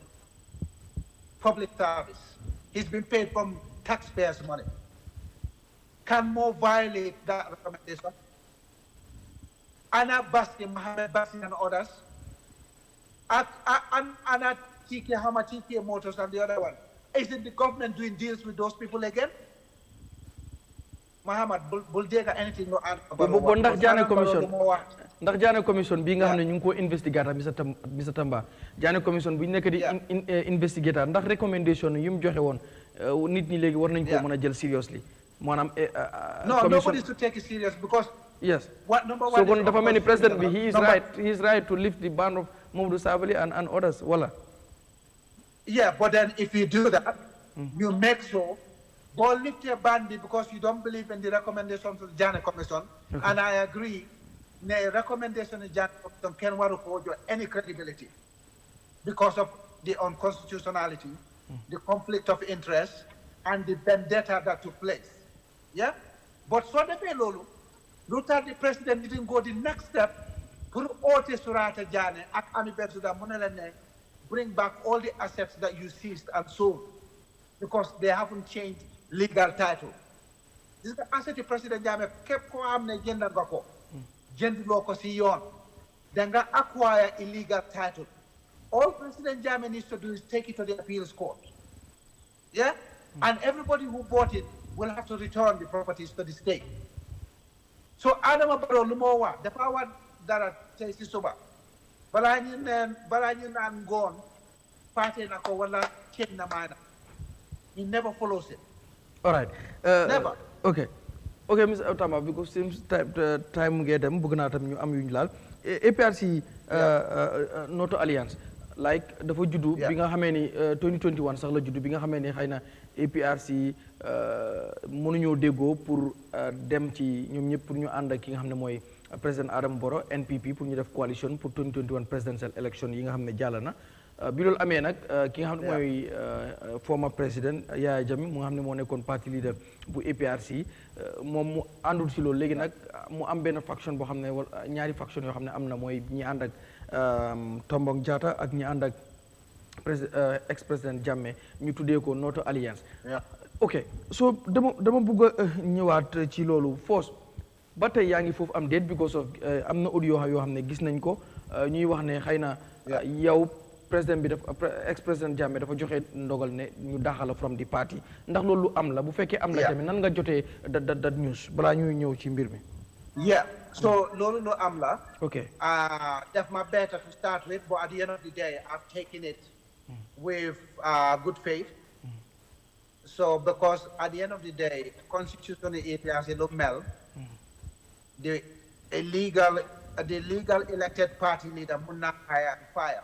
Public service. He's been paid from taxpayers' money. Can more violate that recommendation? Anna Basti, Mohammed Basti and others. Anna TK Hama TK Motors and the other one. Isn't the government doing deals with those people again? Muhammad, Buldega anything no bon ndax Janneh commission ndax Janneh commission bi nga xam ne ñu ngi ko investigator Mr Tamba Janneh commission bu ñu nekk di investigator ndax recommendation yu mu joxe woon nit ñi léegi war nañ ko mën a jël seriously maanaam no nobody is to take it serious because yes number one so kon dafa mel ni president bi he is right to lift the ban of Momodou Sabally and others wala yeah but then if you do that you make sure but lift your ban because you don't believe in the recommendations of the Janneh Commission, and I agree, the recommendation of the Janneh Commission can hold you any credibility because of the unconstitutionality, the conflict of interest, and the vendetta that took place. Yeah? But so the Lulu, look at the president didn't go the next step, put out the Surahata Janneh, at Amie Bensouda, bring back all the assets that you seized and sold because they haven't changed legal title. This is the asset the President Jammeh kept ko amne jëndal nga ko jënduloo ko si yoon da nga acquire illegal title. All President Jammeh needs to do is take it to the appeals court. Yeah? And everybody who bought it will have to return the properties to the state. So Adama Barrow lu moo wax dafa war dara tey si suba balaa ñu naan ngoon paate na ko wala ceeñ na maana. He never follows it. All right. Never. Okay, Mr. Tamba, because seems time get them bëgg naa tam ñu am yuñ laal APRC Noto Alliance like dafa juddu bi nga xamee ni 2021 sax la juddu bi nga xamee ni xëy na APRC mënuñoo déggoo pour dem ci ñoom ñëpp pour ñu ànd ak ki nga xam ne mooy président Adama Barrow NPP pour ñu def coalition pour 2021 presidential election yi nga xam ne jàll na bi loolu amee nag ki nga xam ne mooy former président Yahya Jammeh mu nga xam ne moo nekkoon parti leader bu APRC moom mu àndul si loolu léegi nag mu am benn faction boo xam ne ñaari faction yoo xam ne am na mooy ñi ànd ak Tombong Jatta ak ñi ànd ak ex président Jammeh ñu tuddee ko Noto Alliance. ok so dama bugg a ñëwaat ci loolu foos ba tey yaa ngi foofu am déet because of am na audio yoo xam ne gis nañ ko ñuy wax ne xëy na yow président bi dafa ex président Jammeh dafa joxe ndogal ne ñu daxala from the party ndax loolu lu am la bu fekkee am la tamit nan nga jotee that news balaa ñuy ñëw ci mbir mi. Yeah, so loolu lu am la. Okay. That's my better to start with, but at the end of the day, I've taken it with good faith. So because at the end of the day, constitutional APRC lu mel, the legal elected party leader mun na hire and fire.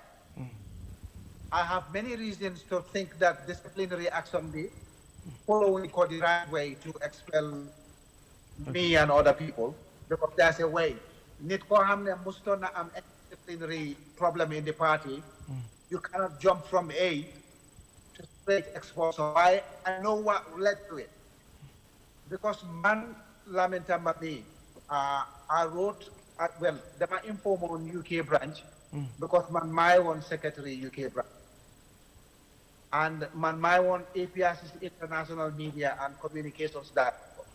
I have many reasons to think that disciplinary action be following the right way to expel me and other people, because there's a way. Nit ko hamne musto na am disciplinary problem in the party. You cannot jump from A to straight expose. So I know what led to it. Because man Lamin Tamba I wrote the informal on UK branch because my one secretary UK branch. And my one APRC International Media and Communications Director.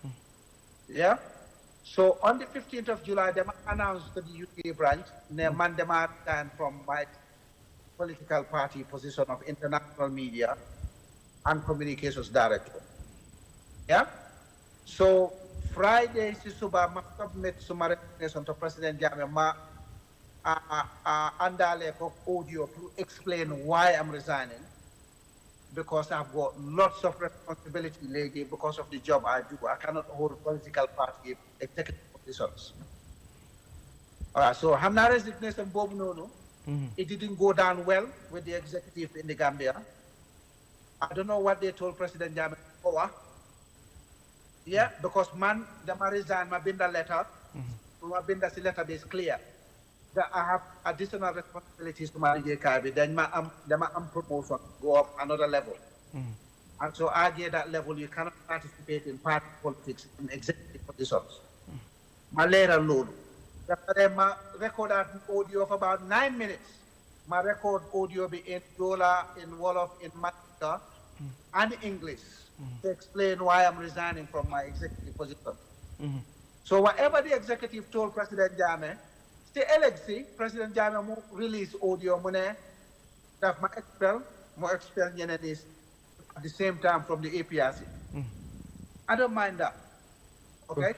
Yeah? So on the 15th of July, they announced to the UK branch, they resign from my political party position of international media and communications director. Yeah? So Friday, Sisuba must submit some resignation to President Jammeh andale audio to explain why I'm resigning. Because I've got lots of responsibility lately because of the job I do. I cannot hold political party executive positions. All right, so Hamna resignation Bob Nono. It didn't go down well with the executive in the Gambia. I don't know what they told President Jammeh. Yeah, because man, the resign, my binda letter, my binda letter is clear that I have additional responsibilities to my JKB, then my promotion go up another level. And so I get that level, you cannot participate in party politics in executive positions. My later load. My record audio of about 9 minutes. My record audio be in Dola, in Wolof, in Malta, and English to explain why I'm resigning from my executive position. So whatever the executive told President Jammeh, the LXC, President Jammeh release audio that my expel Janneh at the same time from the APRC. I don't mind that. Okay?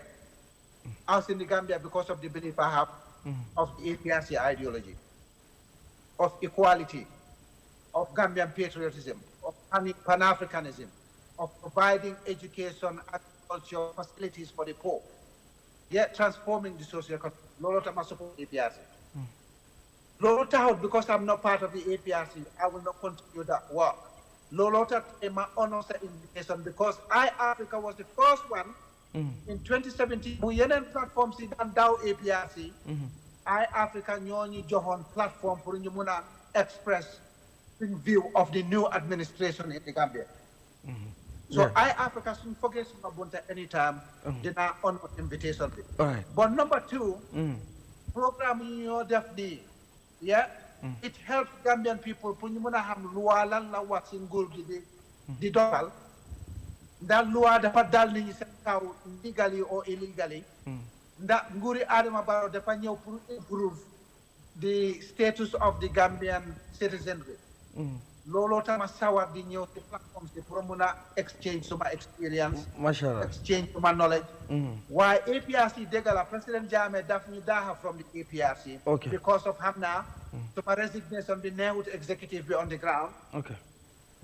I was in the Gambia because of the belief I have of the APRC ideology, of equality, of Gambian patriotism, of Pan-Africanism, of providing education, agriculture, facilities for the poor, yet transforming the socio-economic. Lolo ma support APRC. Lolo tahout because I'm not part of the APRC, I will not continue that work. Lolo ma honors the invitation because Eyeafrica was the first one in 2017. We yenen platforms in Dow APRC. Eyeafrica nyoni johon platform for nyumuna express in view of the new administration in the Gambia. So Eyeafrica should focus on Ubuntu anytime. They are on invitation. All right. But number two, program you definitely, yeah, it helps Gambian people. Put you muna ham loi lan la what's in good the dogal. That loi dapat dal ni legally or illegally. That nguri adama baro dapat nyo improve the status of the Gambian citizenry. Lolo tama sawar di ñew ci platforms di pour mëna exchange suma experience, exchange suma knowledge. Why APRC degala President Jammeh daf ñu daha from the APRC because of hamna suma resignation bi neewut executive bi on the ground.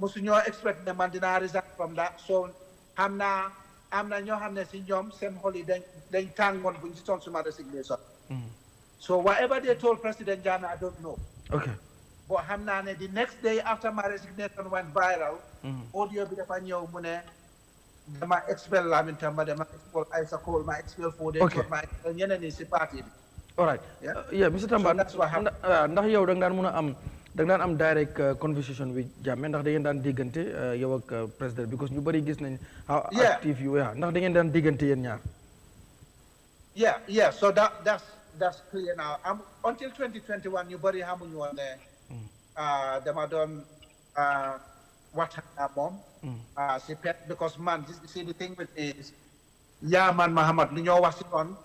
Musu ñoo expect ne man dina resign from that, so hamna amna ñoo xamne ci ñom seen xol yi dañ tangon buñ ci ton suma resignation. So whatever they told President Jammeh, I don't know. But Hamnane, the next day after my resignation went viral, audio bi dafa ñew mu ne dama expel Lamin Tamba, dama expel Isaac, ma expel Fodé, ma expel ñeneen ñi ci parti bi. All right. Yeah, Mr. Tamba, ndax yow da nga daan mën a am direct conversation with Jammeh, ndax da ngeen daan diggante yow ak président, because ñu bari gis nañ how active you are. Ndax da ngeen daan diggante yéen ñaar? Yeah, so that's clear now. Until 2021, ñu bari xamuñu woon ne dama doon waxtaan ak moom si pet, because man, see the thing with is man Mahamad lu ñoo wax si ron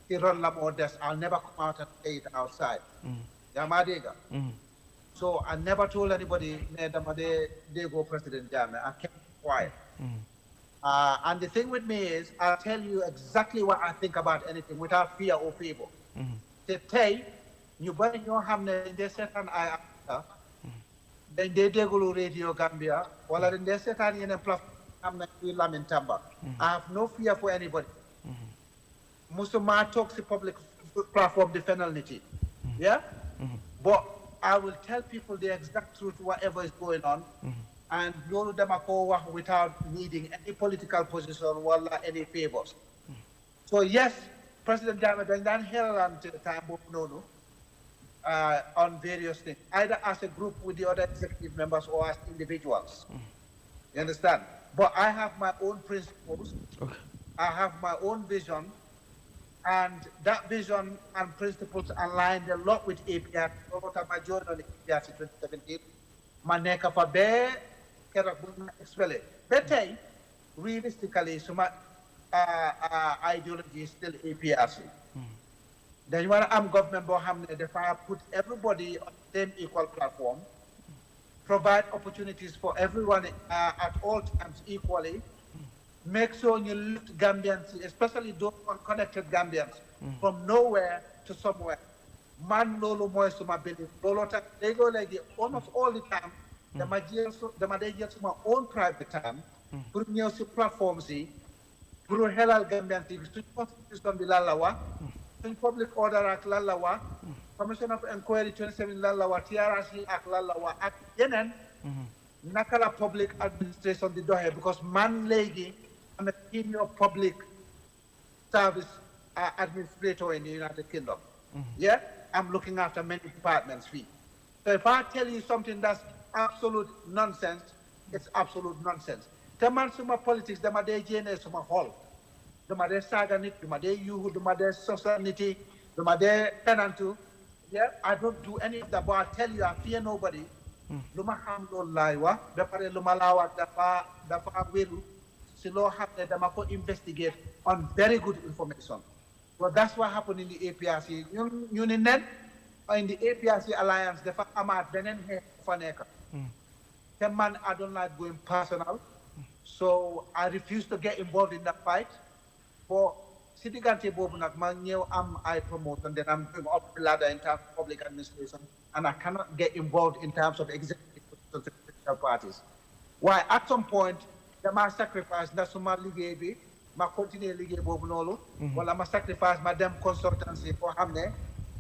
si ron la moo des. I'll never come out and say it outside. Ma dégga. So I never told anybody ne dama de go President Jammeh. I kept quiet. And the thing with me is I'll tell you exactly what I think about anything without fear or favor. Te tey ñu bari ñoo xam ne de seetaan Eyeafrica dañ dee déglu radio Gambia wala dañ dee seetaan yeneen plateforme am na ci Lamin Tamba. I have no fear for anybody. Musuma talk si public platform di fenal nit yi. Yeah? But I will tell people the exact truth, whatever is going on. And loolu dama ko wax without needing any political position wala any favors. So yes, President Jammeh dañ daan xelalante time boobu noonu on various things, either as a group with the other executive members or as individuals. You understand? But I have my own principles. I have my own vision. And that vision and principles aligned a lot with APRC. I joined on the APRC 2017. Maneka fa be kerak bu expelé. Betay realistically suma ideology is still APRC. Dañu war a am government boo xam ne dafa put everybody on the same equal platform, provide opportunities for everyone at all times equally, make sure you lift Gambians, especially those unconnected Gambians, from nowhere to somewhere. Man lolo moy suma belief. Lolo tak lego legi almost all the time. Dama day jël suma own private time pour ñëw si platforms yi pour helal Gambians yi suñ constitution bi lan la wax, suñ public order ak lan la wax, commission of inquiry 27 lan la wax, TRRC ak lan la wax ak yeneen naka la public administration di doxee because man léegi am a senior public service administrator in the United Kingdom. Yeah, I'm looking after many departments fee. So if I tell you something that's absolute nonsense, it's absolute nonsense. Te man suma politics dama day jéene suma xol. Dama day saaga nit, dama day yuuxu, dama day sosal niti, dama day penantu. Yeah, I don't do any of that, but I tell you, I fear nobody. Luma xam loolu laay wax, ba pare luma laa wax dafa wéru si loo xam ne dama ko investigate on very good information. So that's what happened in the APRC. You nen in the APRC alliance, dafa amaat beneen xeex fa nekk. Te man, I don't like going personal, so I refuse to get involved in that fight. But si diggante boobu nag ma ñëw am ay promotion, then I'm going up the ladder in terms of public administration, and I cannot get involved in terms of executive political parties. Why? At some point, dama sacrifice na suma liggéey bi, ma continue liggéey boobu noonu, wala ma sacrifice ma dem consultancy for xam ne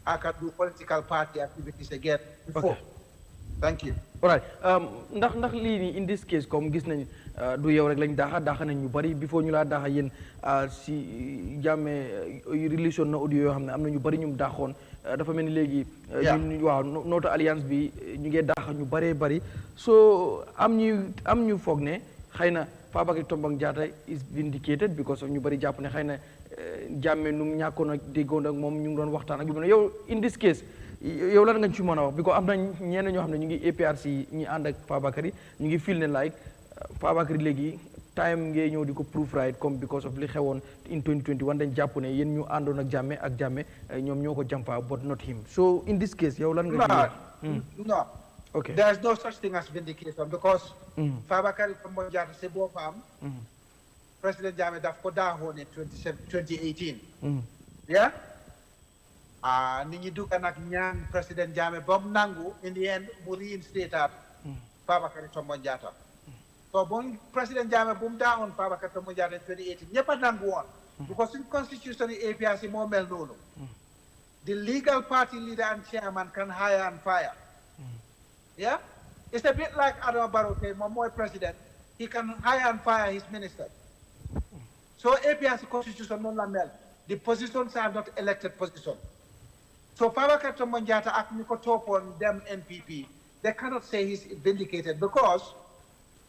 I can do political party activities again before. Okay. Thank you. All right. ndax lii nii in this case comme gis nañ du yow rek lañ daaxa nañ ñu bari before ñu laa daaxa yéen si Jammeh relation na audio yoo xam ne am na ñu bari ñu daaxoon dafa mel ni léegi. waaw notre alliance bi ñu ngi daaxa ñu baree bari so am ñu foog ne xëy na Fabakary Tombong Jatta is vindicated because of ñu bari jàpp ne xëy na Jammeh nu mu ñàkkoon ak déggoon ak moom ñu ngi doon waxtaan ak yu mel ne yow in this case yow lan nga ci mën a wax because am na ñenn ñoo xam ne ñu ngi APRC ñi ànd ak Fabakary ñu ngi feel ne like Fabakary léegi time ngay ñëw di ko prove right comme because of li xewoon in 2021 dañ jàpp ne yéen ñu àndoon ak Jammeh ñoom ñoo ko jampa but not him so in this case yow lan nga ci no okay there is no such thing as vindication because Fabakary Tombong Jatta si boppam President Jammeh daf ko daaxoon in 2018 yeah nit ñi dugg nag ñaan President Jammeh ba mu nangu in the end mu reinstateaat Fabakary Tombong Jatta so bon President Jammeh bu mu daaxoon Fabakary Tombong Jatta in 2018 ñëpp a nangu woon because suñ constitution yi APRC moo mel noonu the legal party leader and chairman can hire and fire yeah it's a bit like Adama Barrow tey moom mooy president he can hire and fire his minister so APRC constitution noonu la mel the positions are not elected positions. So Fabakary Tombong Jatta ak ñu ko toppoon dem NPP they cannot say he's vindicated because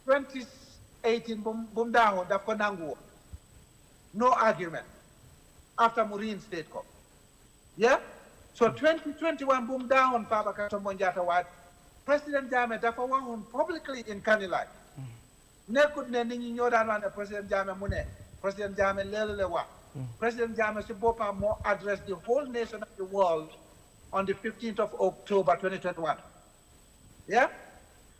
2018 bu mu daaxoon daf ko nangu woon no argument after mu reinstate ko yeah so 2021 bu mu daaxoon Fabakary Tombong Jatta waat President Jammeh dafa waxoon publicly in Kanilai nekkut ne nit ñi ñoo daan wax ne President Jammeh mu ne President Jammeh leelu le wax President Jammeh si boppam moo address the whole nation of the world on the 15th of October 2021 yeah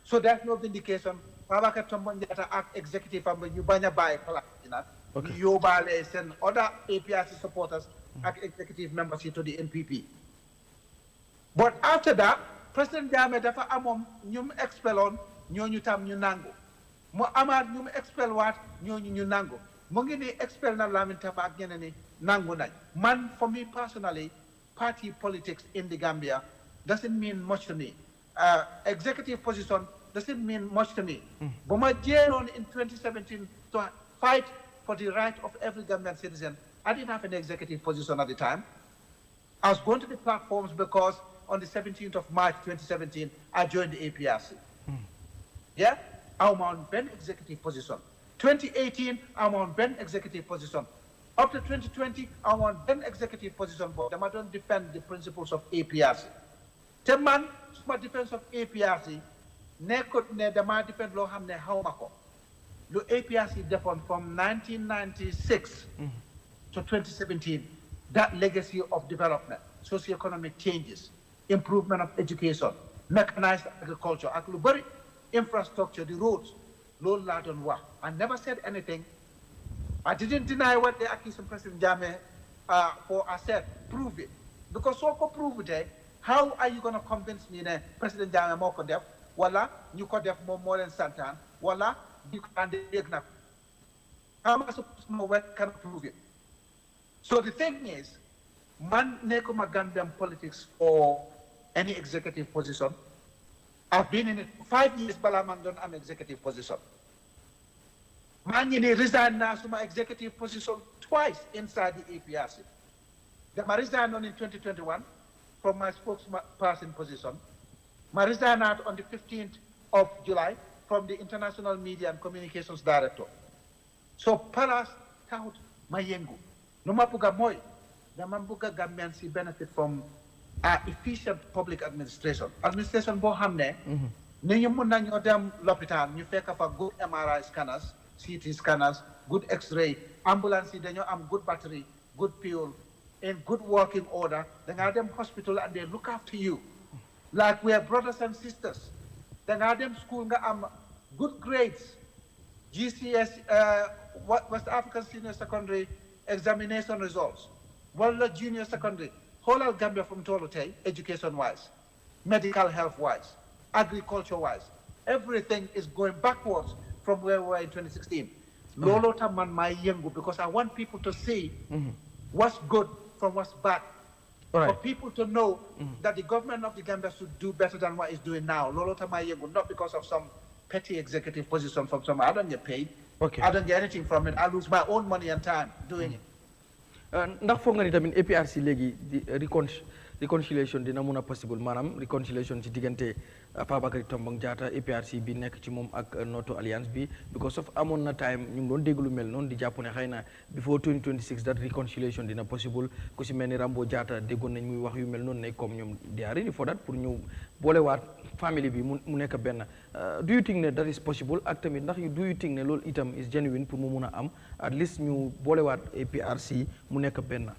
so there's no vindication Fabakary Tombong Jatta ak executive am ñu bañ a bàyyi place bi nag ñu yóbbaale seen other APRC supporters ak executive members to the NPP but after that President Jammeh dafa amoon ñu mu expeloon ñooñu tam ñu nangu mu amaat ñu mu expel waat ñooñu ñu nangu mu ngi ni expel na Lamin Tamba ak ñeneen ni nangu nañ man for me personally party politics in the Gambia doesn't mean much to me executive position doesn't mean much to me bu ma jéeroon in 2017 to fight for the right of every Gambian citizen I didn't have an executive position at the time I was going to the platforms because on the 17th of March 2017 I joined the APRC yeah I'm on Ben executive position 2018, I'm on Ben executive position. Up to 2020, I'm on Ben executive position, but I don't defend the principles of APRC. Te man, suma defense of APRC, nekut ne dama defend lo hamne hawmako. the APRC defoon from 1996 to 2017, that legacy of development, socio-economic changes, improvement of education, mechanized agriculture, infrastructure, the roads, loolu laa doon wax. I never said anything. I didn't deny what they accused President Jammeh for. I said, prove it. Because so prove it, how are you going to convince me that President Jammeh moo ko def, wala ñu ko def moom moo leen santaan, wala ñu ko dégg na. How am I supposed to know when can I prove it? So the thing is, man nekkuma Gambian politics for any executive position. I've been in it for 5 years, but I'm on an executive position. Man, you resigned now to my executive position twice inside the APRC. I resigned in 2021 from my spokesperson position. I resigned out on the 15th of July from the International Media and Communications Director. So, paras taut mayengu. No mapuga moy. The mambuga Gambians benefit from efficient public administration. Administration bo hamne, ni ñu mun nañu dem l'hôpital ñu fekk fa good MRI scanners, CT scanners, good X-ray, ambulance yi dañoo am good battery, good fuel, in good working order. Then nga dem hospital and they look after you like we are brothers and sisters. Then nga dem school nga am good grades, GCS, West African Senior Secondary examination results, Walla Junior Secondary. Whole Gambia from Tolotay, education-wise, medical health-wise, agriculture-wise, everything is going backwards from where we were in 2016. Lolo taman my yengu, because I want people to see what's good from what's bad. For people to know that the government of the Gambia should do better than what it's doing now. Lolo taman yengu, not because of some petty executive position from somewhere. I don't get paid. I don't get anything from it. I lose my own money and time doing it. ndax foog nga ni tamit APRC léegi di reconciliation dina mun a possible maanaam reconciliation ci diggante Fabakary Tombong Jatta APRC bi nekk ci moom ak Noto Alliance bi because of amoon na time ñu ngi doon dégg lu mel noonu di jàpp ne xëy na before 2026 that reconciliation dina possible ku si mel ni Rambo Jatta déggoon nañ muy wax yu mel noonu ne comme ñoom they are ready for that pour ñu boolewaat family bi mu nekk benn do you think ne that is possible ak tamit ndax do you think ne loolu itam is genuine pour mu mun a am at least ñu boolewaat APRC mu nekk benn.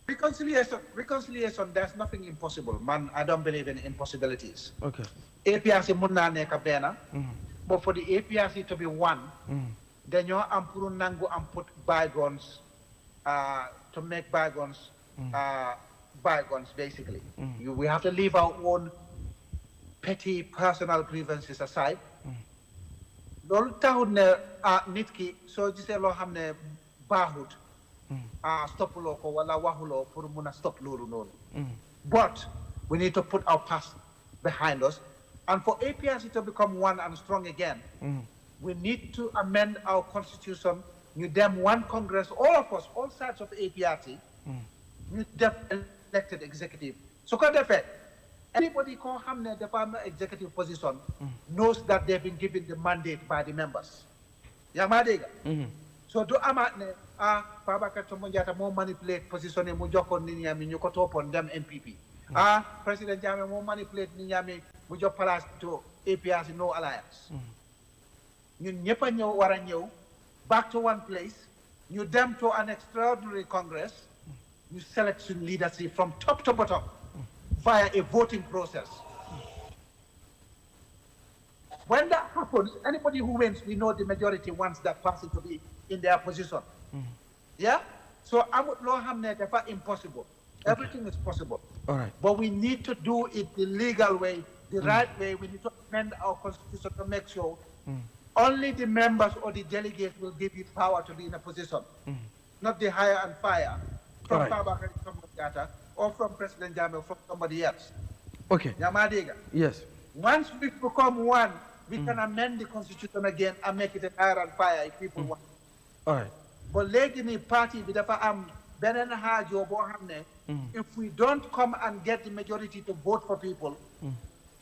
Reconciliation, there's nothing impossible. Man, I don't believe in impossibilities. Okay. APRC munna neka bena, but for the APRC to be one, then you am puru nangu and put bygones, to make bygones, bygones basically. We have to leave our own petty personal grievances aside. Lolu taxut ne nit ki so gisee loo xam ne baaxut stop loko wala wahulo pour muna stop lolu nonu. But we need to put our past behind us, and for APRC to become one and strong again, we need to amend our constitution. You them one Congress, all of us, all sides of APRC, you them elected executive. So can anybody call hamne the farmer executive position knows that they've been given the mandate by the members. Yamadega. So do amatne Fabakary Tombong Jatta mo manipulate position mo jokon ni nyami ñu ko topon dem NPP. President Jammeh mo manipulate ni nyami mu jox place to APRC no alliance. Ñun ñepp a ñew wara ñew back to one place, ñu dem to an extraordinary congress, you select leadership from top to bottom via a voting process. When that happens, anybody who wins, we know the majority wants that person to be in their position. Yeah? So amut lo hamne defa impossible. Everything is possible. All right. But we need to do it the legal way, the right way. We need to amend our constitution to make sure only the members or the delegates will give you power to be in a position, not the hire and fire from Fabakary Tombong Jatta or from President Jammeh or from somebody else. Okay. Yamadega. Yes. Once we become one, we can amend the constitution again and make it a hire and fire if people want. All right. But lately, party, if we don't come and get the majority to vote for people,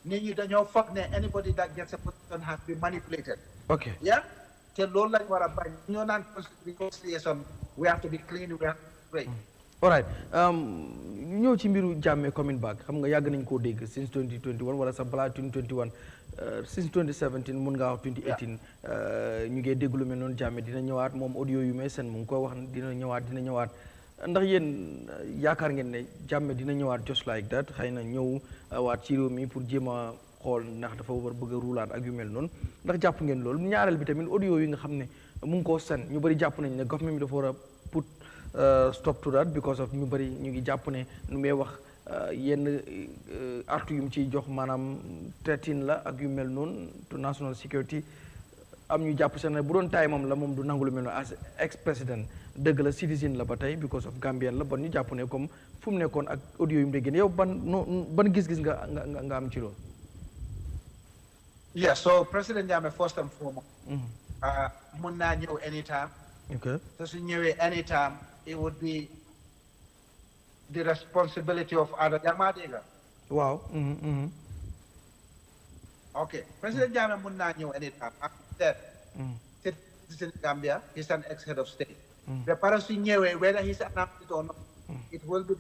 anybody that gets a position has been manipulated. Okay. Yeah? We have to be clean, we have to pray. All right. Ñëw ci mbiru Jammeh coming back xam nga yàgg nañ koo dégg since 2021 wala sax balaa 2021 since 2017 mun ngaa wax 2018 ñu ngi dégg lu mel noonu Jammeh dina ñëwaat moom audio yu may seen mu ngi koy wax dina ñëwaat ndax yéen yaakaar ngeen ne Jammeh dina ñëwaat just like that xëy na ñëw waat ci réew mi pour jéem a xool ndax dafa war bëgg a ruulaat ak yu mel noonu ndax jàpp ngeen loolu ñaareel bi tamit audio yi nga xam ne mu ngi koo sen ñu bëri jàpp nañ ne government bi dafa war a put stop to that because of ñu bëri ñu ngi jàpp ne nu may wax yenn artu yu mu ciy jox maanaam threatin la ak yu mel noonu to national security am ñu jàpp seen ne bu doon taay moom la moom du nangu lu mel noonu as ex président dëgg la citizen la ba tey because of Gambian la bon ñu jàpp ne comme fu mu nekkoon ak audio yu mu dégg yow ban gis-gis nga am ci loolu. Yeah, so President Jammeh first and foremost mun naa ñëw anytime. Okay. So su ñëwee anytime it would be the responsibility of other Jammeh dégg nga. Wow. Okay, President Jammeh mun naa ñëw anytime. After that, citizen Gambia, he's an ex-head of state. The person ñëwee, whether he's announced it or not, it will be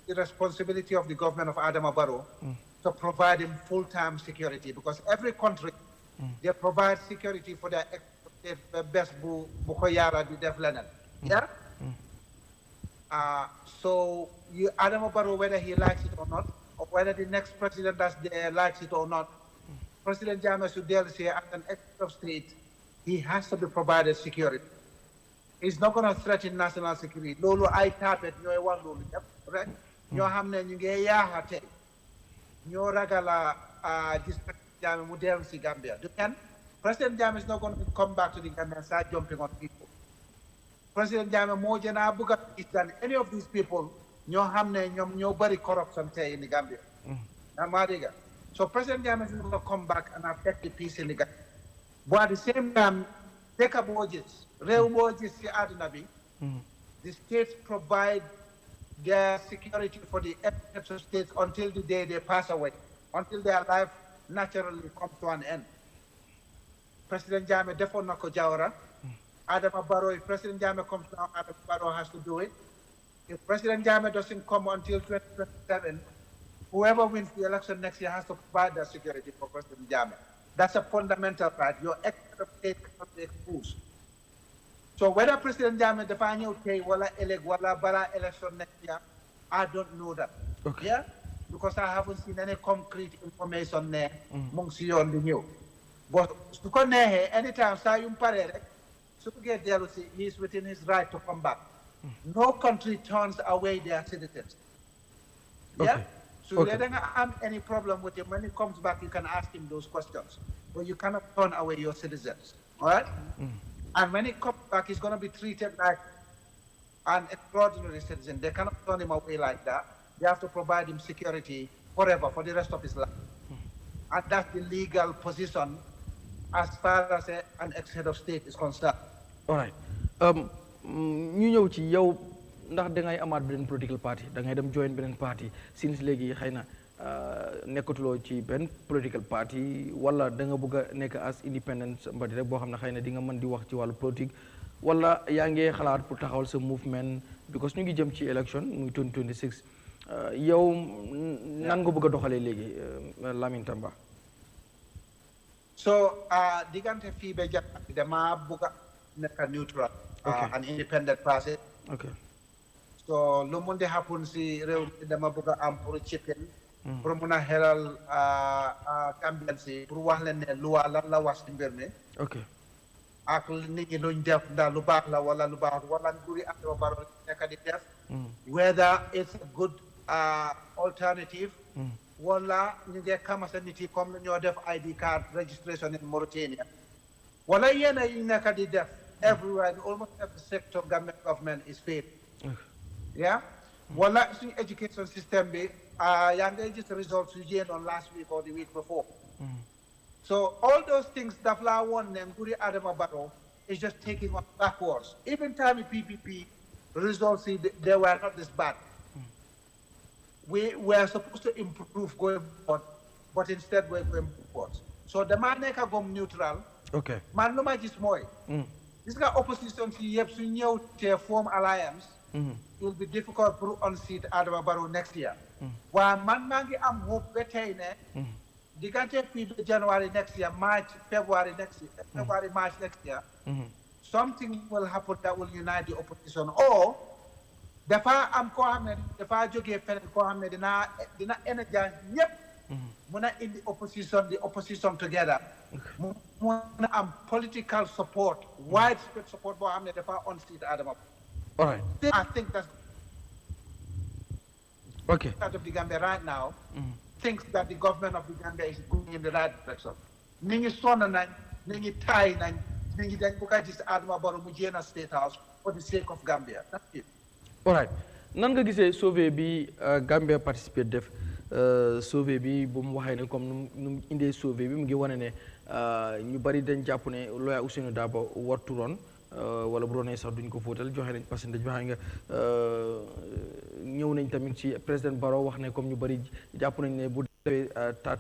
the responsibility of the government of Adama Barrow to provide him full-time security, because every country they provide security for their best bu ko yaara di def leneen. Yeah. So Adama Barrow, whether he likes it or not, or whether the next president that's there likes it or not, President Jammeh should dare say, as an ex-head of state, he has to be provided security. He's not going to threaten national security. Lolo ay tapet ñoy wax lolu yep, right? Ñoo xamne ñu ngi yaaxate ñoo ragala gis President Jammeh mu dellu si Gambia. President Jammeh is not going to come back to the Gambia and start jumping on people. President Jammeh moo jëna bëgg than any of these people ñoo xamne ñom ñoo bari corruption tay in the Gambia. Amadiga. So President Jammeh is going to come back and affect the peace in the Gambia. But at the same time, take up budgets. Real budgets the states provide their security for the heads of states until the day they pass away, until their life naturally comes to an end. President Jammeh defo nako Jawara. Adama Barrow, if President Jammeh comes now, Adama Barrow has to do it. If President Jammeh doesn't come until 2027, whoever wins the election next year has to provide that security for President Jammeh. That's a fundamental right. Your ex-head of state cannot be exposed. So whether President Jammeh define okay, wala elect, wala bara election next year, I don't know that. Okay. Yeah? Because I haven't seen any concrete information there amongst you on the new. But anytime Sayum Parere, he's within his right to come back. No country turns away their citizens. Yeah? Okay. So they don't have any problem with him. When he comes back, you can ask him those questions. But you cannot turn away your citizens. All right? And when he comes back, he's going to be treated like an extraordinary citizen. They cannot turn him away like that. They have to provide him security forever, for the rest of his life. And that's the legal position as far as an ex-head of state is concerned. All right. ñu ñëw ci yow ndax da ngay amaat beneen political party da ngay dem join beneen party since léegi xëy na nekkatuloo ci benn political party wala da nga bëgg a nekk as independent mbadi rek boo xam ne xëy na di nga mën di wax ci wàllu politique wala yaa ngi xalaat pour taxawal sa movement because ñu ngi jëm ci election muy 2026 yow nan nga bëgg a doxalee léegi Lamin Tamba. So diggante fii ba jàpp dama bëgg a nekk neutral. An independent party. Okay. So lu mun di happen si réew mi dama bëgg a am pour chippin pour mun a xelal Gambian si pour wax leen ne luwa lan la wax si mbir mi. Okay. ak nit ñi luñ def ndax lu baax la wala lu baax wala nguuri Adama Barrow nekk di def. Whether it's a good alternative. Wala ñu ngi kamasa nit yi comme ñoo def ID card registration in Mauritania. Wala yéen a yi nekk di def. Everywhere, in almost every sector, government is paid. Yeah? Well, that's the education system. Yang just results you gained on last week or the week before. So all those things that I want them, Guri Adama Barrow, is just taking us backwards. Even time PPP results, they were not this bad. We were supposed to improve going forward, but instead we're going backwards. So the man go neutral. Okay. Man, no matter more. This guy opposition to form alliance. It will be difficult to unseat Adama Barrow next year. While man mangi am hope betene digante January next year, March, February next year, February, March next year, something will happen that will unite the opposition. Or dafa am ko xamne dafa joge fenen ko xamne dina energize ñep muna in the opposition together muna am political support, widespread support bo xamne dafa on seat Adama. All right. I think that's okay. Out of the Gambia right now thinks that the government of the Gambia is going in the right direction. Ningi sonna nañ, ningi tay nañ, ningi dañ bu ka gis Adama Barrow mu jena State House for the sake of Gambia. That's it. All right. Nan nga gisee sauvé bi Gambia participé def sauvé bi bu mu waxee ne comme nu indee sauvé bi mu ngi wane ne ñu bari dañ jàpp ne lawyer Ousainou Darboe wartu ron wala bu doonee sax duñ ko fóotal joxe nañ pourcentage waxee nga ñëw nañ tamit ci président Barrow wax ne comme ñu bari jàpp nañ ne bu defee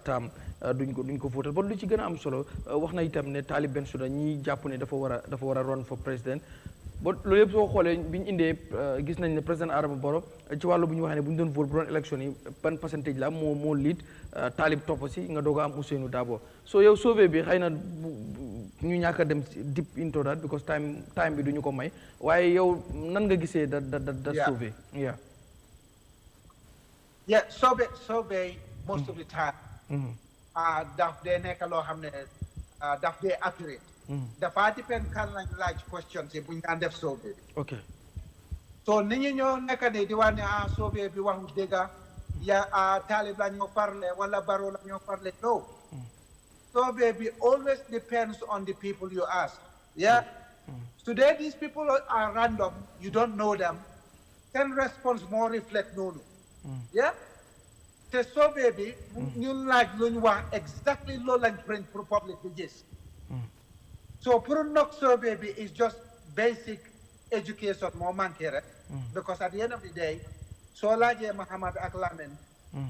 taam duñ ko fóotal ba lu ci gën a am solo wax na itam ne Talib Bensouda ñi jàpp ne dafa war a run for président ba loolu yëpp soo xoolee bi ñu indee gis nañ ne président Adama Barrow ci wàllu bu ñu waxee ne bu ñu doon vote bu doon élection yi ban pourcentage la moo lead Talib topp si nga doog a am Ousainou Darboe so yow sauvé bi xëy na ñu ñàkk a dem deep into that because time bi du ñu ko may waaye yow nan nga gisee da sauvé yeah sauvé most of the time daf dee nekk loo xam ne daf dee accurate dafa depend kan lañ laaj questions yi bu ñu daan def sauvé bi ok so nit ñi ñoo nekk ne di wax ne sauvé bi waxu dëgga Talib la ñoo farle wala Barrow la ñoo farle no sauvé bi always depends on the people you ask today these people are random, you don't know them, seen response moo reflect noonu te sauvé bi ñun laaj lu ñu wax exactly loolu lañ print pour public bi gis so pour nok survey bi is just basic education moo manqué rek because at the end of the day soo laajee Mohamed ak Lamin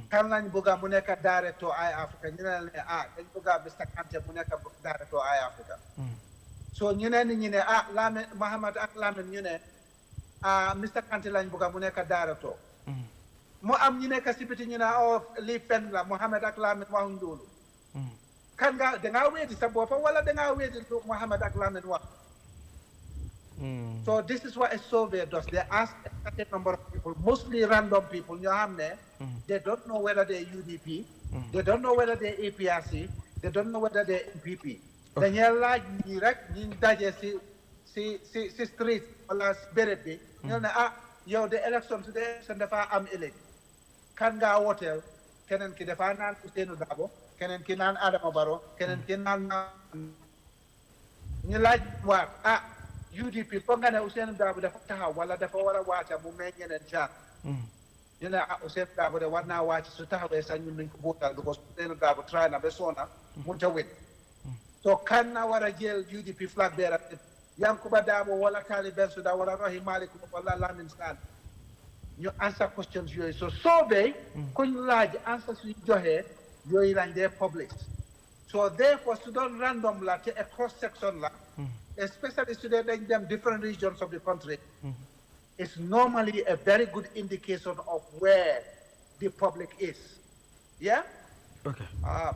kan lañ bëgga mu nekk directeur Eyeafrica ñu ne dañ bëgga Mr Kante mu nekk directeur Eyeafrica so ñu ne ñu ne Lamin Mohamed ak Lamin ñu ne Mr Kante lañ bëgga mu nekk directeur mu am ñu nekk si biti ñu ne lii fen la Mohamed ak Lamin waxuñ loolu kan nga dangaa wéeti sa boppa wala dangaa wéeti lu Mohamed ak Lamin wax so this is what a survey does. They ask a certain number of people, mostly random people ñoo xam ne they don't know whether they're UDP, they don't know whether they're APRC, they don't know whether they're MPP. dañuy laaj ñi rek ñi daje si street wala béréb bi ñu ne yow de élection su dee élection dafa am ëllëg kan ngaa wooteel keneen ki dafa naan Ousainou Darboe keneen ki naan Adama Barrow keneen ki naan ñu laaj waat UDP foog nga ne Ousainou Darboe dafa taxaw wala dafa war a wàcca mu may ñeneen chance ñu ne Ousainou Darboe de war naa wàcc su taxawee sax ñun nañ ko votal because Ousainou Darboe try na ba soona mu ta wét so kan na war a jël UDP flag bearer Yankuba Darboe wala Talib Bensouda wala Rohey Malick wala Lamin Sane ñu answer questions yooyu so survey kuñ laaj answers yu joxe yooyu lañ dee publish so therefore su doon random la te a cross section la especially today in them different regions of the country it's normally a very good indication of where the public is okay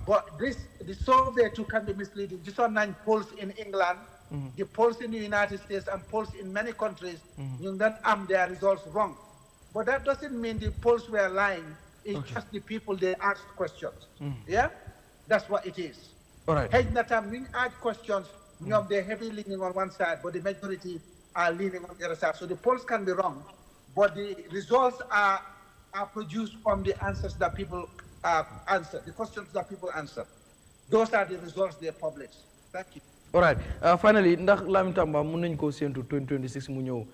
but the survey too can be misleading just on 9 polls in England the polls in the United States and polls in many countries you don't their results wrong but that doesn't mean the polls were lying it's just the people they asked questions that's what it is all right hey natam we ask questions they're heavily leaning on one side but the majority are leaning on the other side so the polls can be wrong but the results are produced from the answers that people answer the questions that people answer those are the results they publish thank you all right finally ndax Lamin Tamba mun nañ ko séntu 2026 mu ñëw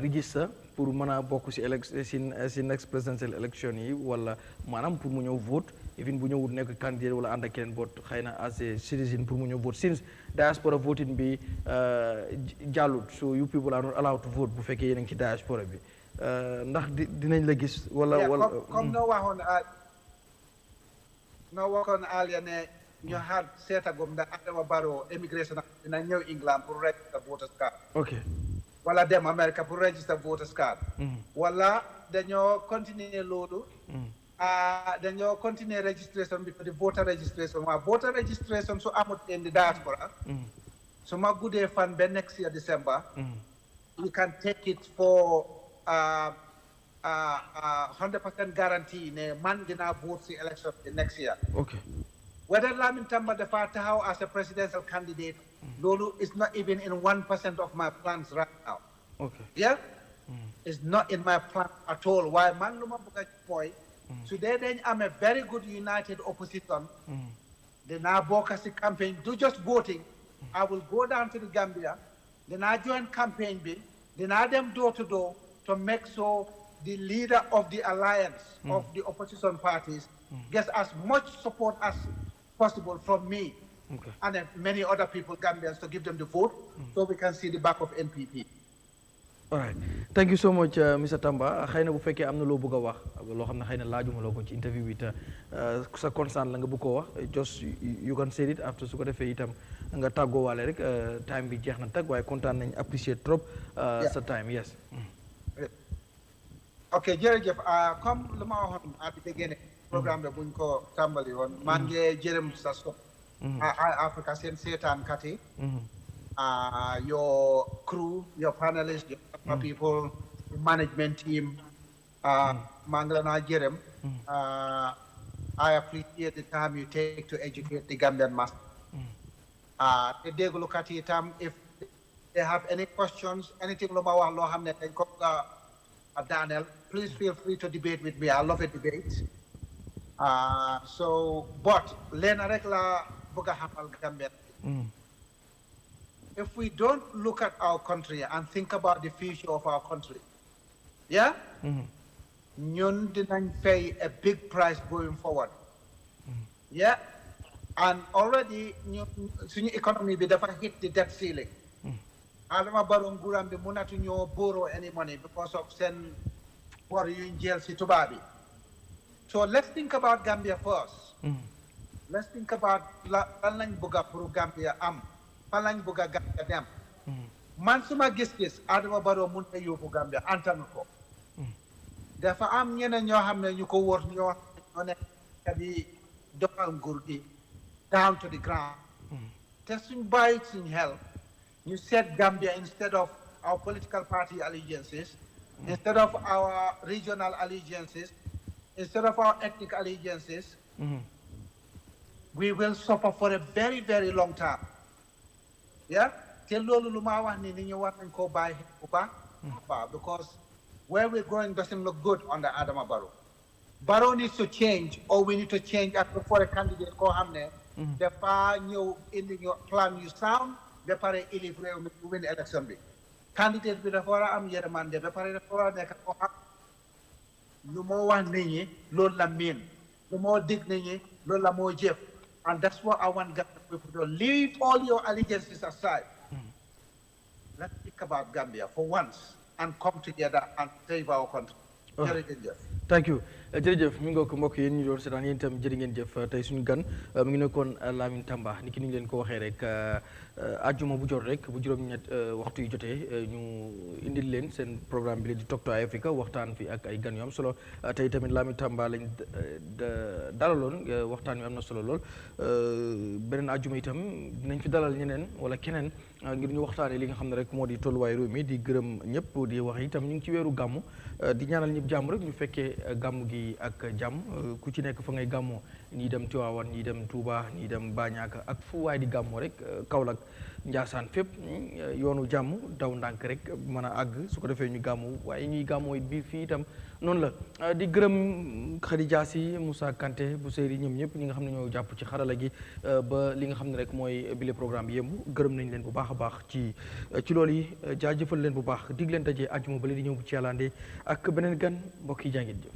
register pour mën a bokk si next presidential election yi wala maanaam pour mu ñëw vote even bu ñëwut nekk candidat wala ànd ak keneen vote xëy na as a citizen pour mu ñëw vote since diaspora voting bi jàllut so you people are not allowed to vote bu fekkee yéen a ngi ci diaspora bi ndax dinañ la gis wala comme noo waxoon alia ne ñu xaar seetagum ndax Adama Barrow immigration dina ñëw England pour register voters card ok wala dem America pour register voters card wala dañoo continuer loolu dañoo continuer registration bi di voter registration waaw voter registration su amut in the diaspora su ma guddee fan ba next year December we can take it for 100% guarantee ne man dinaa vote si election the next year okay whether Lamin Tamba dafa taxaw as a presidential candidate loolu is not even in 1% of my plans right now okay yeah it's not in my plan at all waaye man lu ma bëgg a mooy su dee dañ amee very good united opposition dinaa bokk si campaign do just voting I will go down to the Gambia dinaa join campaign bi dinaa dem door to door to make sure the leader of the alliance of the opposition parties gets as much support as possible from me and many other people Gambians to give them the vote so we can see the back of NPP. All right. Thank you so much, Mr. Tamba. xëy na bu fekkee am na loo bëgg a wax loo xam ne xëy na laajuma loo ko ci interview bi te sa concern la nga bëgg koo wax just you can say it after su ko defee itam nga tàggoo waale rek time bi jeex na tag waaye kontaan nañ apprécier trop sa time yes. ok jërëjëf comme lu ma waxoon at the beginning programme bi buñ ko tàmbali woon maa ngi jërëm sa stop Eyeafrica seen seetaankat yi your crew, your panelists, your people, the management team, Manglana Jerem, I appreciate the time you take to educate the Gambian mass. If they have any questions, anything Daniel, please feel free to debate with me. I love a debate. But Lena Rekla Bugahamal Gambian. If we don't look at our country and think about the future of our country, yeah, ñun dinañ pay a big price going forward. Yeah, and already suñu economy bi dafa hit the debt ceiling. Adama Barrow nguuram bi mënatu ñoo borrow any money because of seen bor yuñ jël ci tubaab bi. So let's think about Gambia first. Let's think about lan lañ bëgg pour Gambia am. Lañ bëgg a Gambia dem man suma gis-gis Adama Barrow mun na yóbbu Gambia antanu ko dafa am ñeneen ñoo xam ne ñu ko wóor ñoo nekk di doxal nguur gi down to the ground te suñ bàyyi suñ xel ñu seet Gambia instead of our political party allegiances instead of our regional allegiances instead of our ethnic allegiances we will suffer for a very very long time. Yeah, tell Lolo Lumawa ni what and go by because where we're going doesn't look good under Adama Barrow. Barrow needs to change, or we need to change for a candidate ko hamne. The far new in your plan you sound, the pare illibre win the election be. Candidate with the fora am Yerman, the pare the fora neka ko ham. No more one ninyi, Lola Lamin. No more dignity, Lola more Jeff. And that's what I want Gambia people to leave all your allegiances aside. Let's think about Gambia for once and come together and save our country. Thank you. Jërëjëf mi ngi ko mbokk yéen ñu doon seetaan yéen itam jërë ngeen jëf tey suñu gan mi ngi nekkoon Lamin Tamba ni ki ni ñu leen ko waxee rek àjjuma bu jot rek bu juróom-ñett waxtu yu jotee ñu indil leen seen programme bi la di Talk to Africa waxtaan fi ak ay gan yu am solo tey tamit Lamin Tamba lañ dalaloon waxtaan wi am na solo lool beneen àjjuma itam dinañ fi dalal ñeneen wala keneen ngir ñu waxtaanee li nga xam ne rek moo di tolluwaay réew mi di gërëm ñëpp di wax itam ñu ngi ci weeru gàmmu di ñaanal ñëpp jàmm rek ñu fekkee gàmmu gi ak jàmm ku ci nekk fa ngay gàmmoo ñii dem Tiwaawan ñii dem Touba ñii dem Bañaaka ak fu waay di gàmmoo rek Kaolack Njaasaan fépp yoonu jàmm daw ndànk rek mën a àgg su ko defee ñu gàmmu waaye ñuy gàmmoo it biir fii itam noonu la di gërëm Khadija Si Moussa Kanté bu séeri ñoom ñëpp ñi nga xam ne ñoo jàpp ci xarala gi ba li nga xam ne rek mooy bile programme bi yëmb gërëm nañ leen bu baax a baax ci loolu yi jaajëfal leen bu baax dig leen dajee àjjuma ba leen di ñëw bu ci yàllaande ak beneen gan mbokk yi jàngit jëf